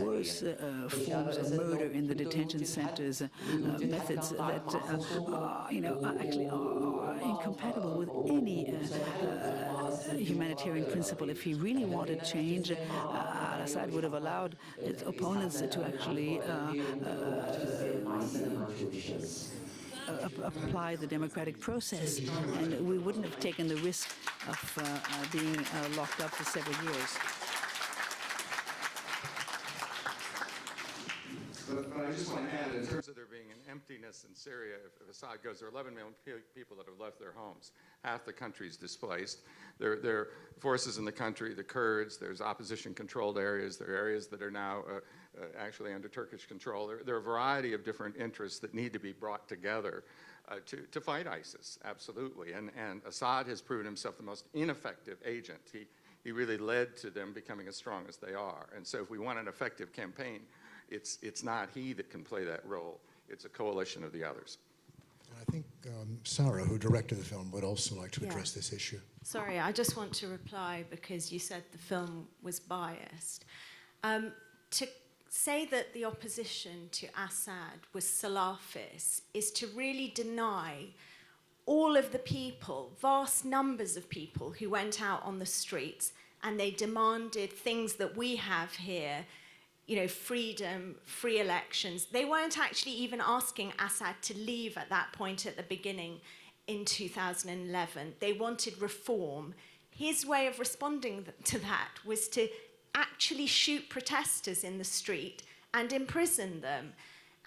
worst forms of murder in the detention centers, methods that actually are incompatible with any humanitarian principle. If he really wanted change, al-Assad would have allowed its opponents to actually apply the democratic process, and we wouldn't have taken the risk of being locked up for several years. But I just want to add, in terms of there being an emptiness in Syria, if Assad goes, there are 11 million people that have left their homes. Half the country's displaced. There are forces in the country, the Kurds, there's opposition-controlled areas, there are areas that are now actually under Turkish control. There are a variety of different interests that need to be brought together to fight ISIS, absolutely. And Assad has proven himself the most ineffective agent. He really led to them becoming as strong as they are. And so if we want an effective campaign, it's not he that can play that role. It's a coalition of the others. I think Sara, who directed the film, would also like to address this issue. Sorry, I just want to reply because you said the film was biased. To say that the opposition to Assad was Salafist is to really deny all of the people, vast numbers of people who went out on the streets and they demanded things that we have here, freedom, free elections. They weren't actually even asking Assad to leave at that point at the beginning in 2011. They wanted reform. His way of responding to that was to actually shoot protesters in the street and imprison them.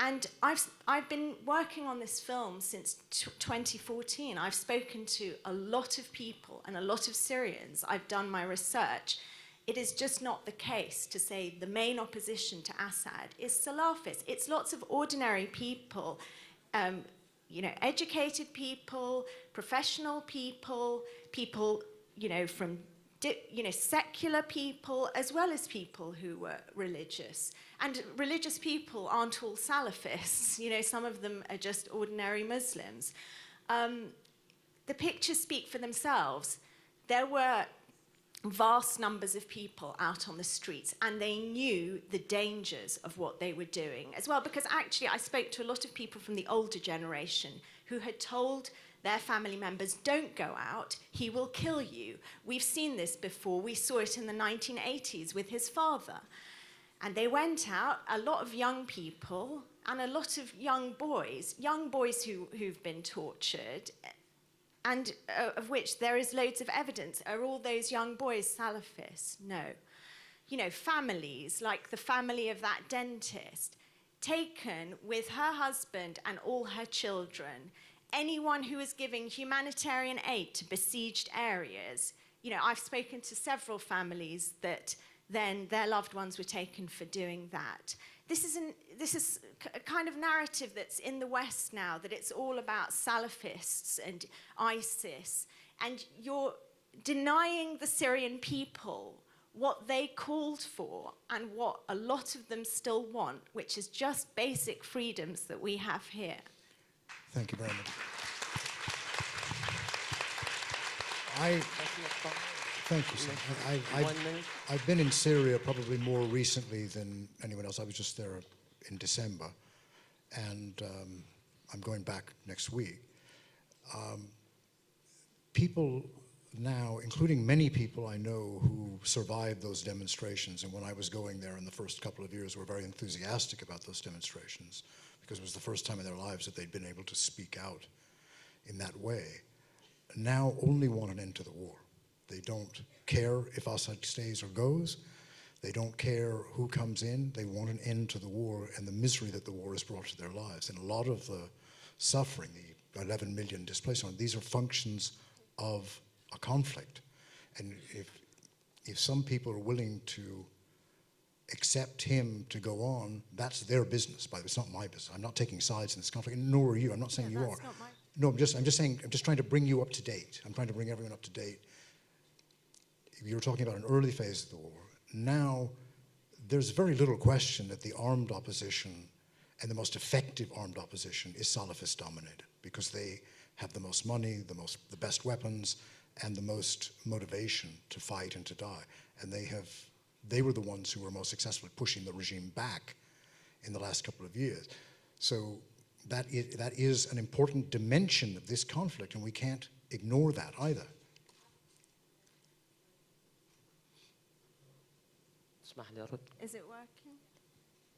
And I've been working on this film since 2014. I've spoken to a lot of people and a lot of Syrians. I've done my research. It is just not the case to say the main opposition to Assad is Salafist. It's lots of ordinary people, educated people, professional people, people, from secular people, as well as people who were religious. And religious people aren't all Salafists. Some of them are just ordinary Muslims. The pictures speak for themselves. There were vast numbers of people out on the streets, and they knew the dangers of what they were doing as well, because actually I spoke to a lot of people from the older generation who had told their family members, don't go out, he will kill you. We've seen this before. We saw it in the 1980s with his father. And they went out, a lot of young people and a lot of young boys who've been tortured, and of which there is loads of evidence. Are all those young boys Salafists? No. Families, like the family of that dentist, taken with her husband and all her children anyone who is giving humanitarian aid to besieged areas. You know, I've spoken to several families that then their loved ones were taken for doing that. This is a kind of narrative that's in the West now, that it's all about Salafists and ISIS, and you're denying the Syrian people what they called for and what a lot of them still want, which is just basic freedoms that we have here. Thank you very much. Thank you, sir. I've been in Syria probably more recently than anyone else. I was just there in December, and I'm going back next week. People now, including many people I know who survived those demonstrations, and when I was going there in the first couple of years, were very enthusiastic about those demonstrations because it was the first time in their lives that they'd been able to speak out in that way, now only want an end to the war. They don't care if Assad stays or goes. They don't care who comes in. They want an end to the war and the misery that the war has brought to their lives. And a lot of the suffering, the 11 million displaced, these are functions of a conflict. And if some people are willing to accept him to go on, that's their business. By the way, it's not my business. I'm not taking sides in this conflict, nor are you. I'm not saying you are. No, I'm just saying, I'm just trying to bring you up to date. I'm trying to bring everyone up to date. You were talking about an early phase of the war. Now, there's very little question that the armed opposition and the most effective armed opposition is Salafist dominated because they have the most money, the best weapons, and the most motivation to fight and to die. And they were the ones who were most successful at pushing the regime back in the last couple of years. So that is an important dimension of this conflict, and we can't ignore that either. Is it working?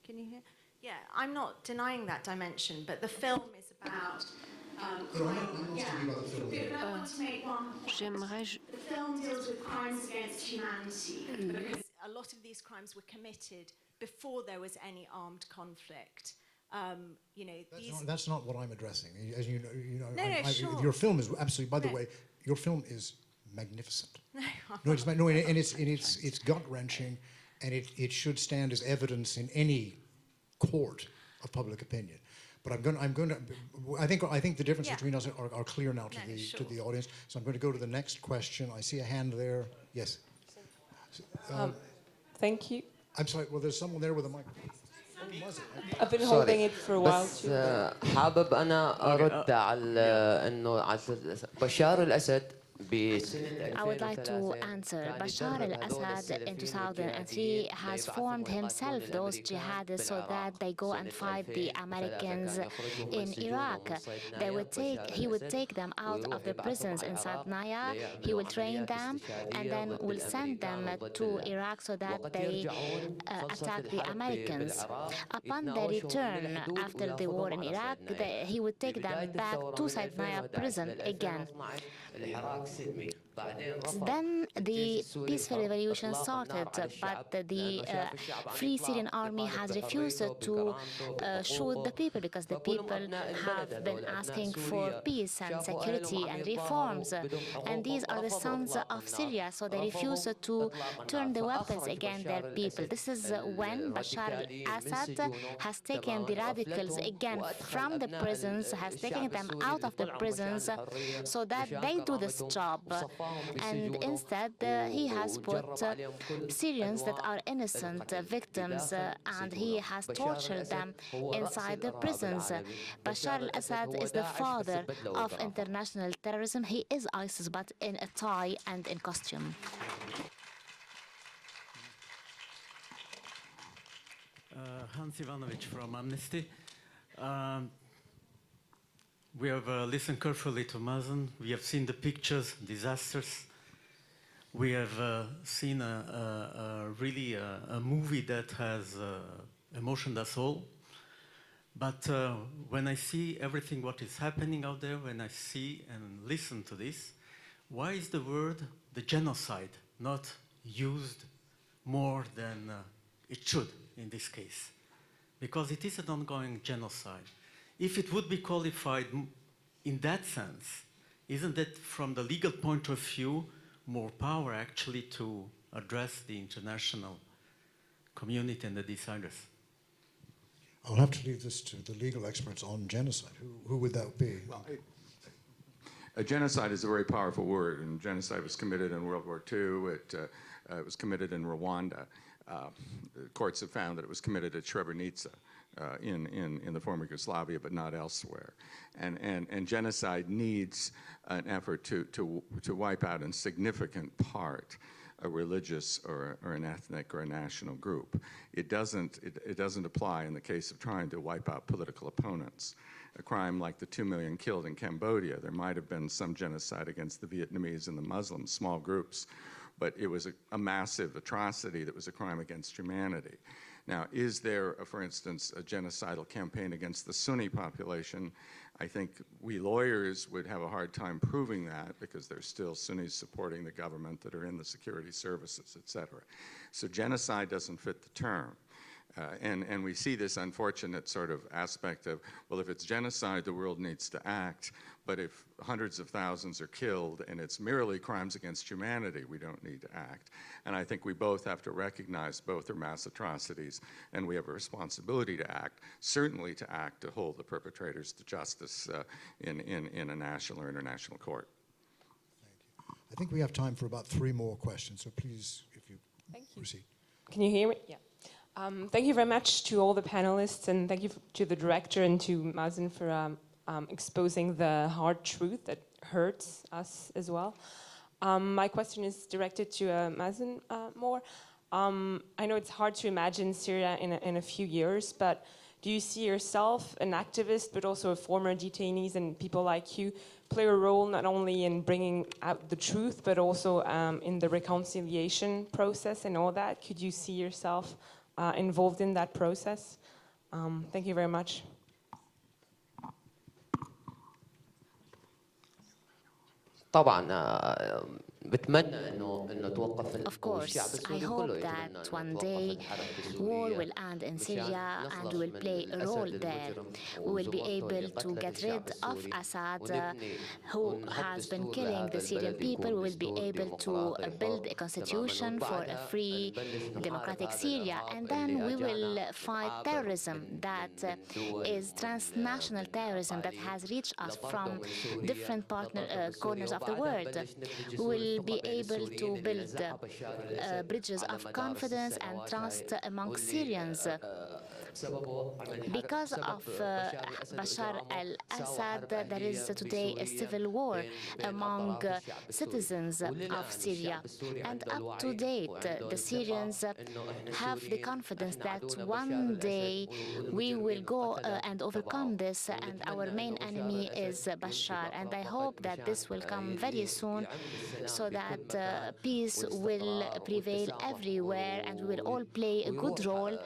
Can you hear? Yeah, I'm not denying that dimension, but the film is about... The film deals with crimes against humanity because a lot of these crimes were committed before there was any armed conflict. You know, that's not what I'm addressing. As you know, sure. Your film is absolutely. By the way, your film is magnificent. And it's gut-wrenching, and it should stand as evidence in any court of public opinion. But I think the difference between us are clear now to the audience. So I'm going to go to the next question. I see a hand there. Yes. Thank you. I'm sorry. Well, there's someone there with a microphone. I've been holding it for a while too. حابب أنا أرد على إنه بشار الأسد I would like to answer. Bashar al-Assad in 2003 has formed himself those jihadists so that they go and fight the Americans in Iraq. He would take them out of the prisons in Sadnaya, he will train them, and then will send them to Iraq so that they attack the Americans. Upon their return after the war in Iraq, he would take them back to Sadnaya prison again. Then the peaceful revolution started, but the Free Syrian Army has refused to shoot the people because the people have been asking for peace and security and reforms. And these are the sons of Syria, so they refuse to turn the weapons against their people. This is when Bashar al-Assad has taken the radicals again from the prisons, has taken them out of the prisons so that they do this job. And instead, he has put Syrians that are innocent victims, and he has tortured them inside the prisons. Bashar al-Assad is the father of international terrorism. He is ISIS, but in a tie and in costume. Hans Ivanovic from Amnesty. We have listened carefully to Mazen. We have seen the pictures, disasters. We have seen really a movie that has emotioned us all. But when I see everything what is happening out there, when I see and listen to this, why is the word, the genocide, not used more than it should in this case? because it is an ongoing genocide. If it would be qualified in that sense, isn't it, from the legal point of view, more power actually to address the international community and the deciders? I'll have to leave this to the legal experts on genocide. Who would that be? Well, a genocide is a very powerful word, and genocide was committed in World War II. It was committed in Rwanda. The courts have found that it was committed at Srebrenica in the former Yugoslavia, but not elsewhere. And genocide needs an effort to wipe out in significant part a religious or an ethnic or a national group. It doesn't apply in the case of trying to wipe out political opponents. A crime like the 2 million killed in Cambodia, there might have been some genocide against the Vietnamese and the Muslims, small groups, but it was a massive atrocity that was a crime against humanity. Now, is there, for instance, a genocidal campaign against the Sunni population? I think we lawyers would have a hard time proving that because there's still Sunnis supporting the government that are in the security services, et cetera. So genocide doesn't fit the term. And we see this unfortunate sort of aspect of, well, if it's genocide, the world needs to act, but if hundreds of thousands are killed and it's merely crimes against humanity, we don't need to act. And I think we both have to recognize both are mass atrocities, and we have a responsibility to act, certainly to act to hold the perpetrators to justice in a national or international court. Thank you. I think we have time for about 3 more questions, so please, if you proceed. Can you hear me? Yeah. Thank you very much to all the panelists, and thank you to the director and to Mazen for exposing the hard truth that hurts us as well. My question is directed to Mazen more. I know it's hard to imagine Syria in a few years, but do you see yourself, an activist, but also a former detainees and people like you, play a role not only in bringing out the truth, but also in the reconciliation process and all that? Could you see yourself involved in that process? Thank you very much. طبعا بتمنى انه توقف Of course, I hope that one day war will end in Syria and we will play a role there. We will be able to get rid of Assad, who has been killing the Syrian people. We will be able to build a constitution for a free, democratic Syria, and then we will fight terrorism that is transnational terrorism that has reached us from different corners of the world. We will be able to build bridges of confidence and trust among Syrians. Because of Bashar al-Assad, there is today a civil war among citizens of Syria. And up to date, the Syrians have the confidence that one day we will go and overcome this, and our main enemy is Bashar. And I hope that this will come very soon, so that peace will prevail everywhere and we will all play a good role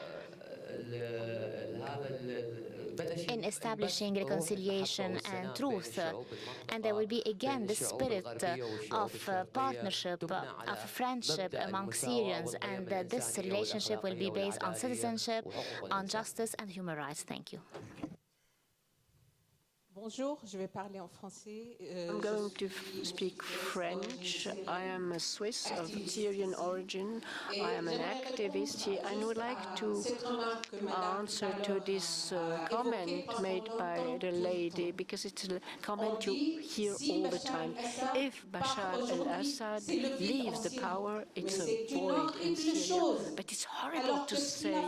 in establishing reconciliation and truth. And there will be again the spirit of partnership, of friendship among Syrians, and this relationship will be based on citizenship, on justice and human rights. Thank you. Bonjour, je vais parler en français. I'm going to speak French. I am a Swiss of Syrian origin. I am an activist here and would like to answer to this comment made by the lady, because it's a comment you hear all the time. If Bashar al-Assad leaves the power, it's a void in Syria. But it's horrible to say,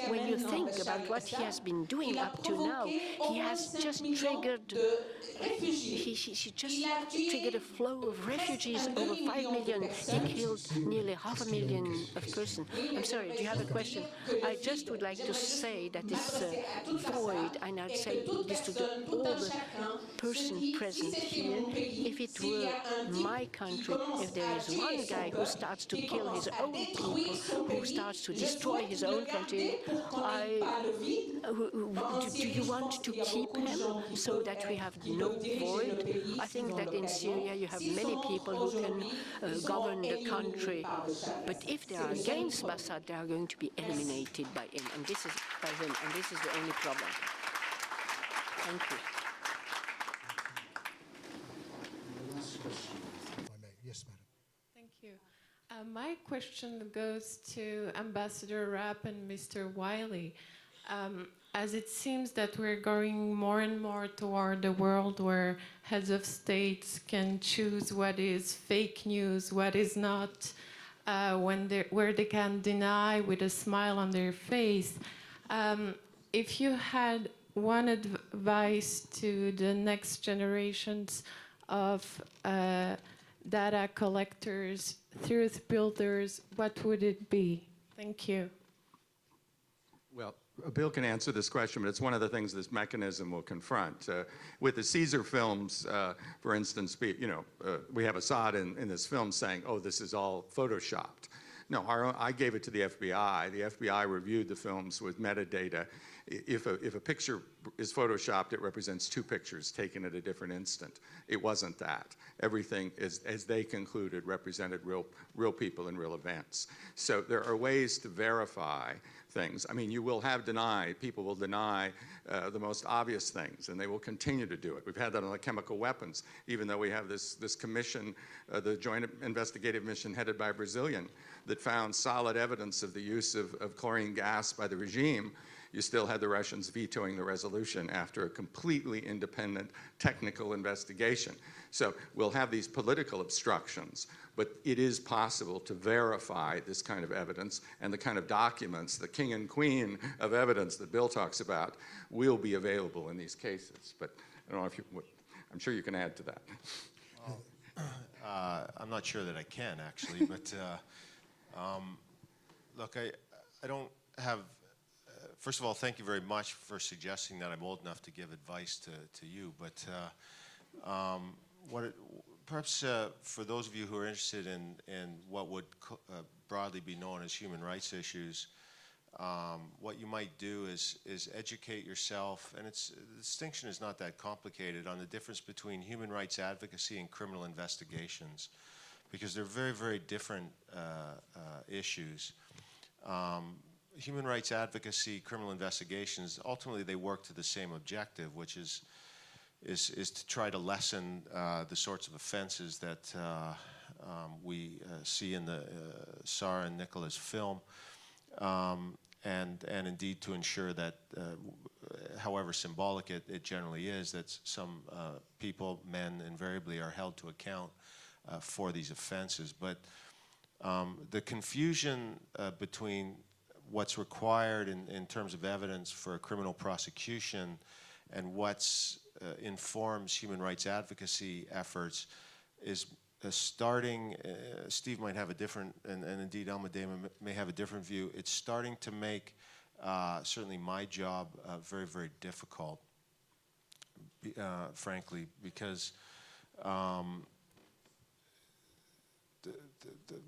when you think about what he has been doing up to now, he has just triggered He just triggered a flow of refugees, over 5 million. He killed nearly 500,000 of persons. I'm sorry, do you have a question? I just would like to say that this void, and I'd say this to all the person present here, if it were my country, if there is one guy who starts to kill his own people, who starts to destroy his own country, do you want to keep him? So so that we have no void. I think that in Syria you have many people who can govern the country, but if they are against Assad, they are going to be eliminated by him, and this is the only problem. Thank you. Yes, madam. Thank you. My question goes to Ambassador Rapp and Mr. Wiley. As it seems that we're going more and more toward a world where heads of states can choose what is fake news, what is not, where they can deny with a smile on their face. If you had one advice to the next generations of data collectors, truth builders, what would it be? Thank you. Well, Bill can answer this question, but it's one of the things this mechanism will confront. With the Caesar films, for instance, we have Assad in this film saying, oh, this is all photoshopped. No, I gave it to the FBI. The FBI reviewed the films with metadata. If a picture is photoshopped, it represents two pictures taken at a different instant. It wasn't that. Everything, as they concluded, represented real people and real events. So there are ways to verify things. I mean, you will have people will deny the most obvious things, and they will continue to do it. We've had that on the chemical weapons, even though we have this commission, the Joint Investigative Mission headed by a Brazilian, that found solid evidence of the use of chlorine gas by the regime. You still had the Russians vetoing the resolution after a completely independent technical investigation. So we'll have these political obstructions, but it is possible to verify this kind of evidence, and the kind of documents, the king and queen of evidence that Bill talks about, will be available in these cases. But I don't know if I'm sure you can add to that. I'm not sure that I can, actually, but look, I don't have. First of all, thank you very much for suggesting that I'm old enough to give advice to you. But perhaps for those of you who are interested in what would broadly be known as human rights issues, what you might do is educate yourself, and the distinction is not that complicated, on the difference between human rights advocacy and criminal investigations, because they're very, very different issues. Human rights advocacy, criminal investigations, ultimately they work to the same objective, which is to try to lessen the sorts of offenses that we see in the Sara and Nicola's film, and indeed to ensure that, however symbolic it generally is, that some people, men invariably, are held to account for these offenses. But the confusion between what's required in terms of evidence for a criminal prosecution and what's informs human rights advocacy efforts is starting, Steve might have a different, and indeed Almudena may have a different view, it's starting to make certainly my job very, very difficult, frankly, because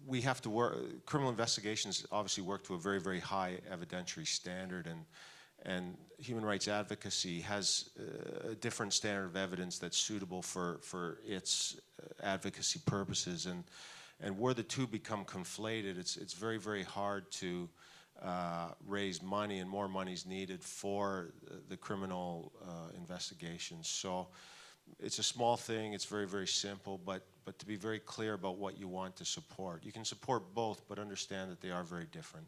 we have to work, criminal investigations obviously work to a very, very high evidentiary standard, and human rights advocacy has a different standard of evidence that's suitable for its advocacy purposes, and where the two become conflated, it's very, very hard to raise money, and more money is needed for the criminal investigations. So it's a small thing, it's very, very simple, but to be very clear about what you want to support. You can support both, but understand that they are very different.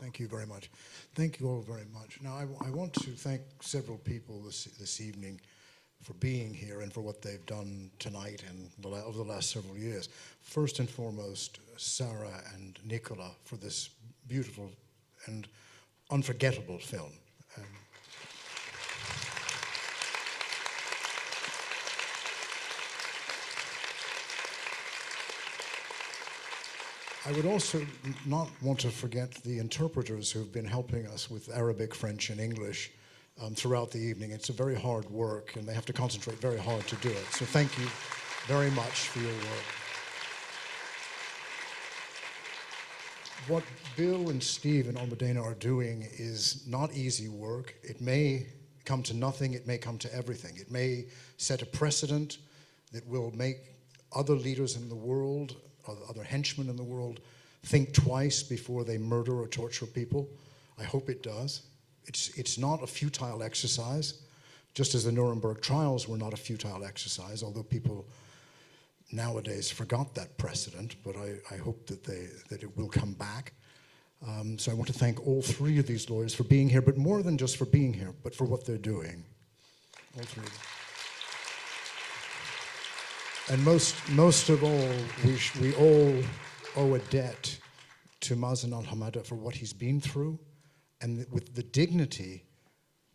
Thank you very much. Thank you all very much. Now, I want to thank several people this evening for being here and for what they've done tonight and over the last several years. First and foremost, Sara and Nicola for this beautiful and unforgettable film. I would also not want to forget the interpreters who've been helping us with Arabic, French, and English throughout the evening. It's a very hard work, and they have to concentrate very hard to do it. So thank you very much for your work. What Bill and Steve and Almudena are doing is not easy work. It may come to nothing, it may come to everything. It may set a precedent that will make other leaders in the world, other henchmen in the world, think twice before they murder or torture people. I hope it does. It's not a futile exercise, just as the Nuremberg trials were not a futile exercise, although people nowadays forgot that precedent, but I hope that it will come back. So I want to thank all three of these lawyers for being here, but more than just for being here, but for what they're doing. All three of them. And most of all, we all owe a debt to Mazen Al Hamada for what he's been through, and with the dignity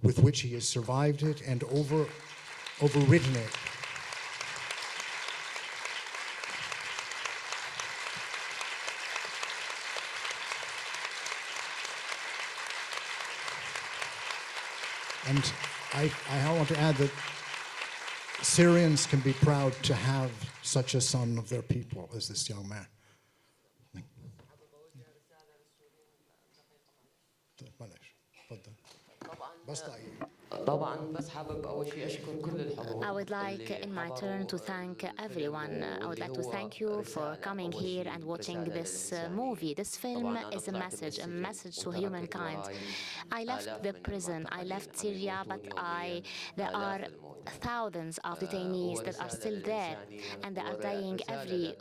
with which he has survived it and overridden it. And I want to add that Syrians can be proud to have such a son of their people as this young man. I would like, in my turn, to thank everyone. I would like to thank you for coming here and watching this movie. This film is a message to humankind. I left the prison, I left Syria, but there are thousands of detainees that are still there, and they are dying every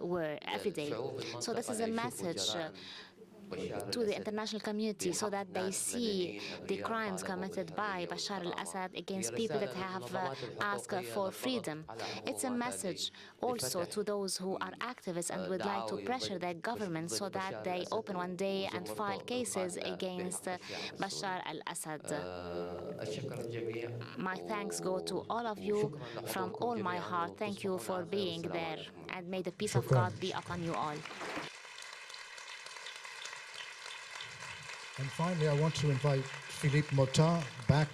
day. So this is a message to the international community so that they see the crimes committed by Bashar al-Assad against people that have asked for freedom. It's a message also to those who are activists and would like to pressure their government so that they open one day and file cases against Bashar al-Assad. My thanks go to all of you from all my heart. Thank you for being there, and may the peace of God be upon you all. And finally, I want to invite Philippe Motta back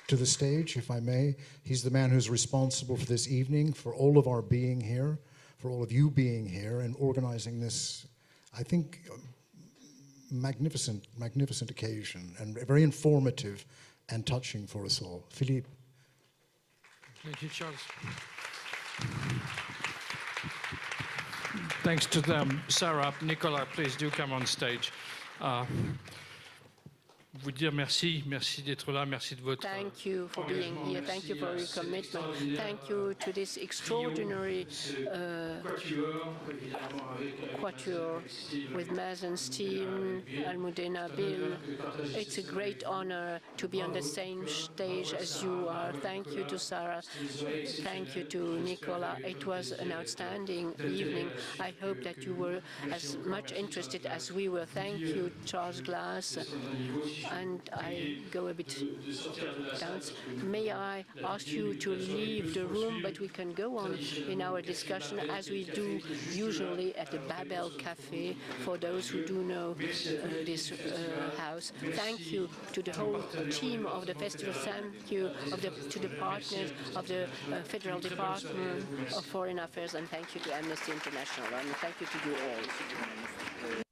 to the stage, if I may. He's the man who's responsible for this evening, for all of our being here, for all of you being here and organizing this, I think, magnificent occasion, and very informative and touching for us all. Philippe. Thank you, Charles. Thanks to them. Sara, Nicola, please do come on stage. Vous dire merci d'être là, merci de votre. Thank you for being here. Thank you for your commitment. Thank you to this extraordinary quatuor with Mazen's team, Almudena Bernabeu. It's a great honor to be on the same stage as you are. Thank you to Sara. Thank you to Nicola. It was an outstanding evening. I hope that you were as much interested as we were. Thank you, Charles Glass. And I go a bit down. May I ask you to leave the room, but we can go on in our discussion as we do usually at the Babel Cafe for those who do know this house. Thank you to the whole team of the festival. Thank you to the partners of the Federal Department of Foreign Affairs, and thank you to Amnesty International, and thank you to you all.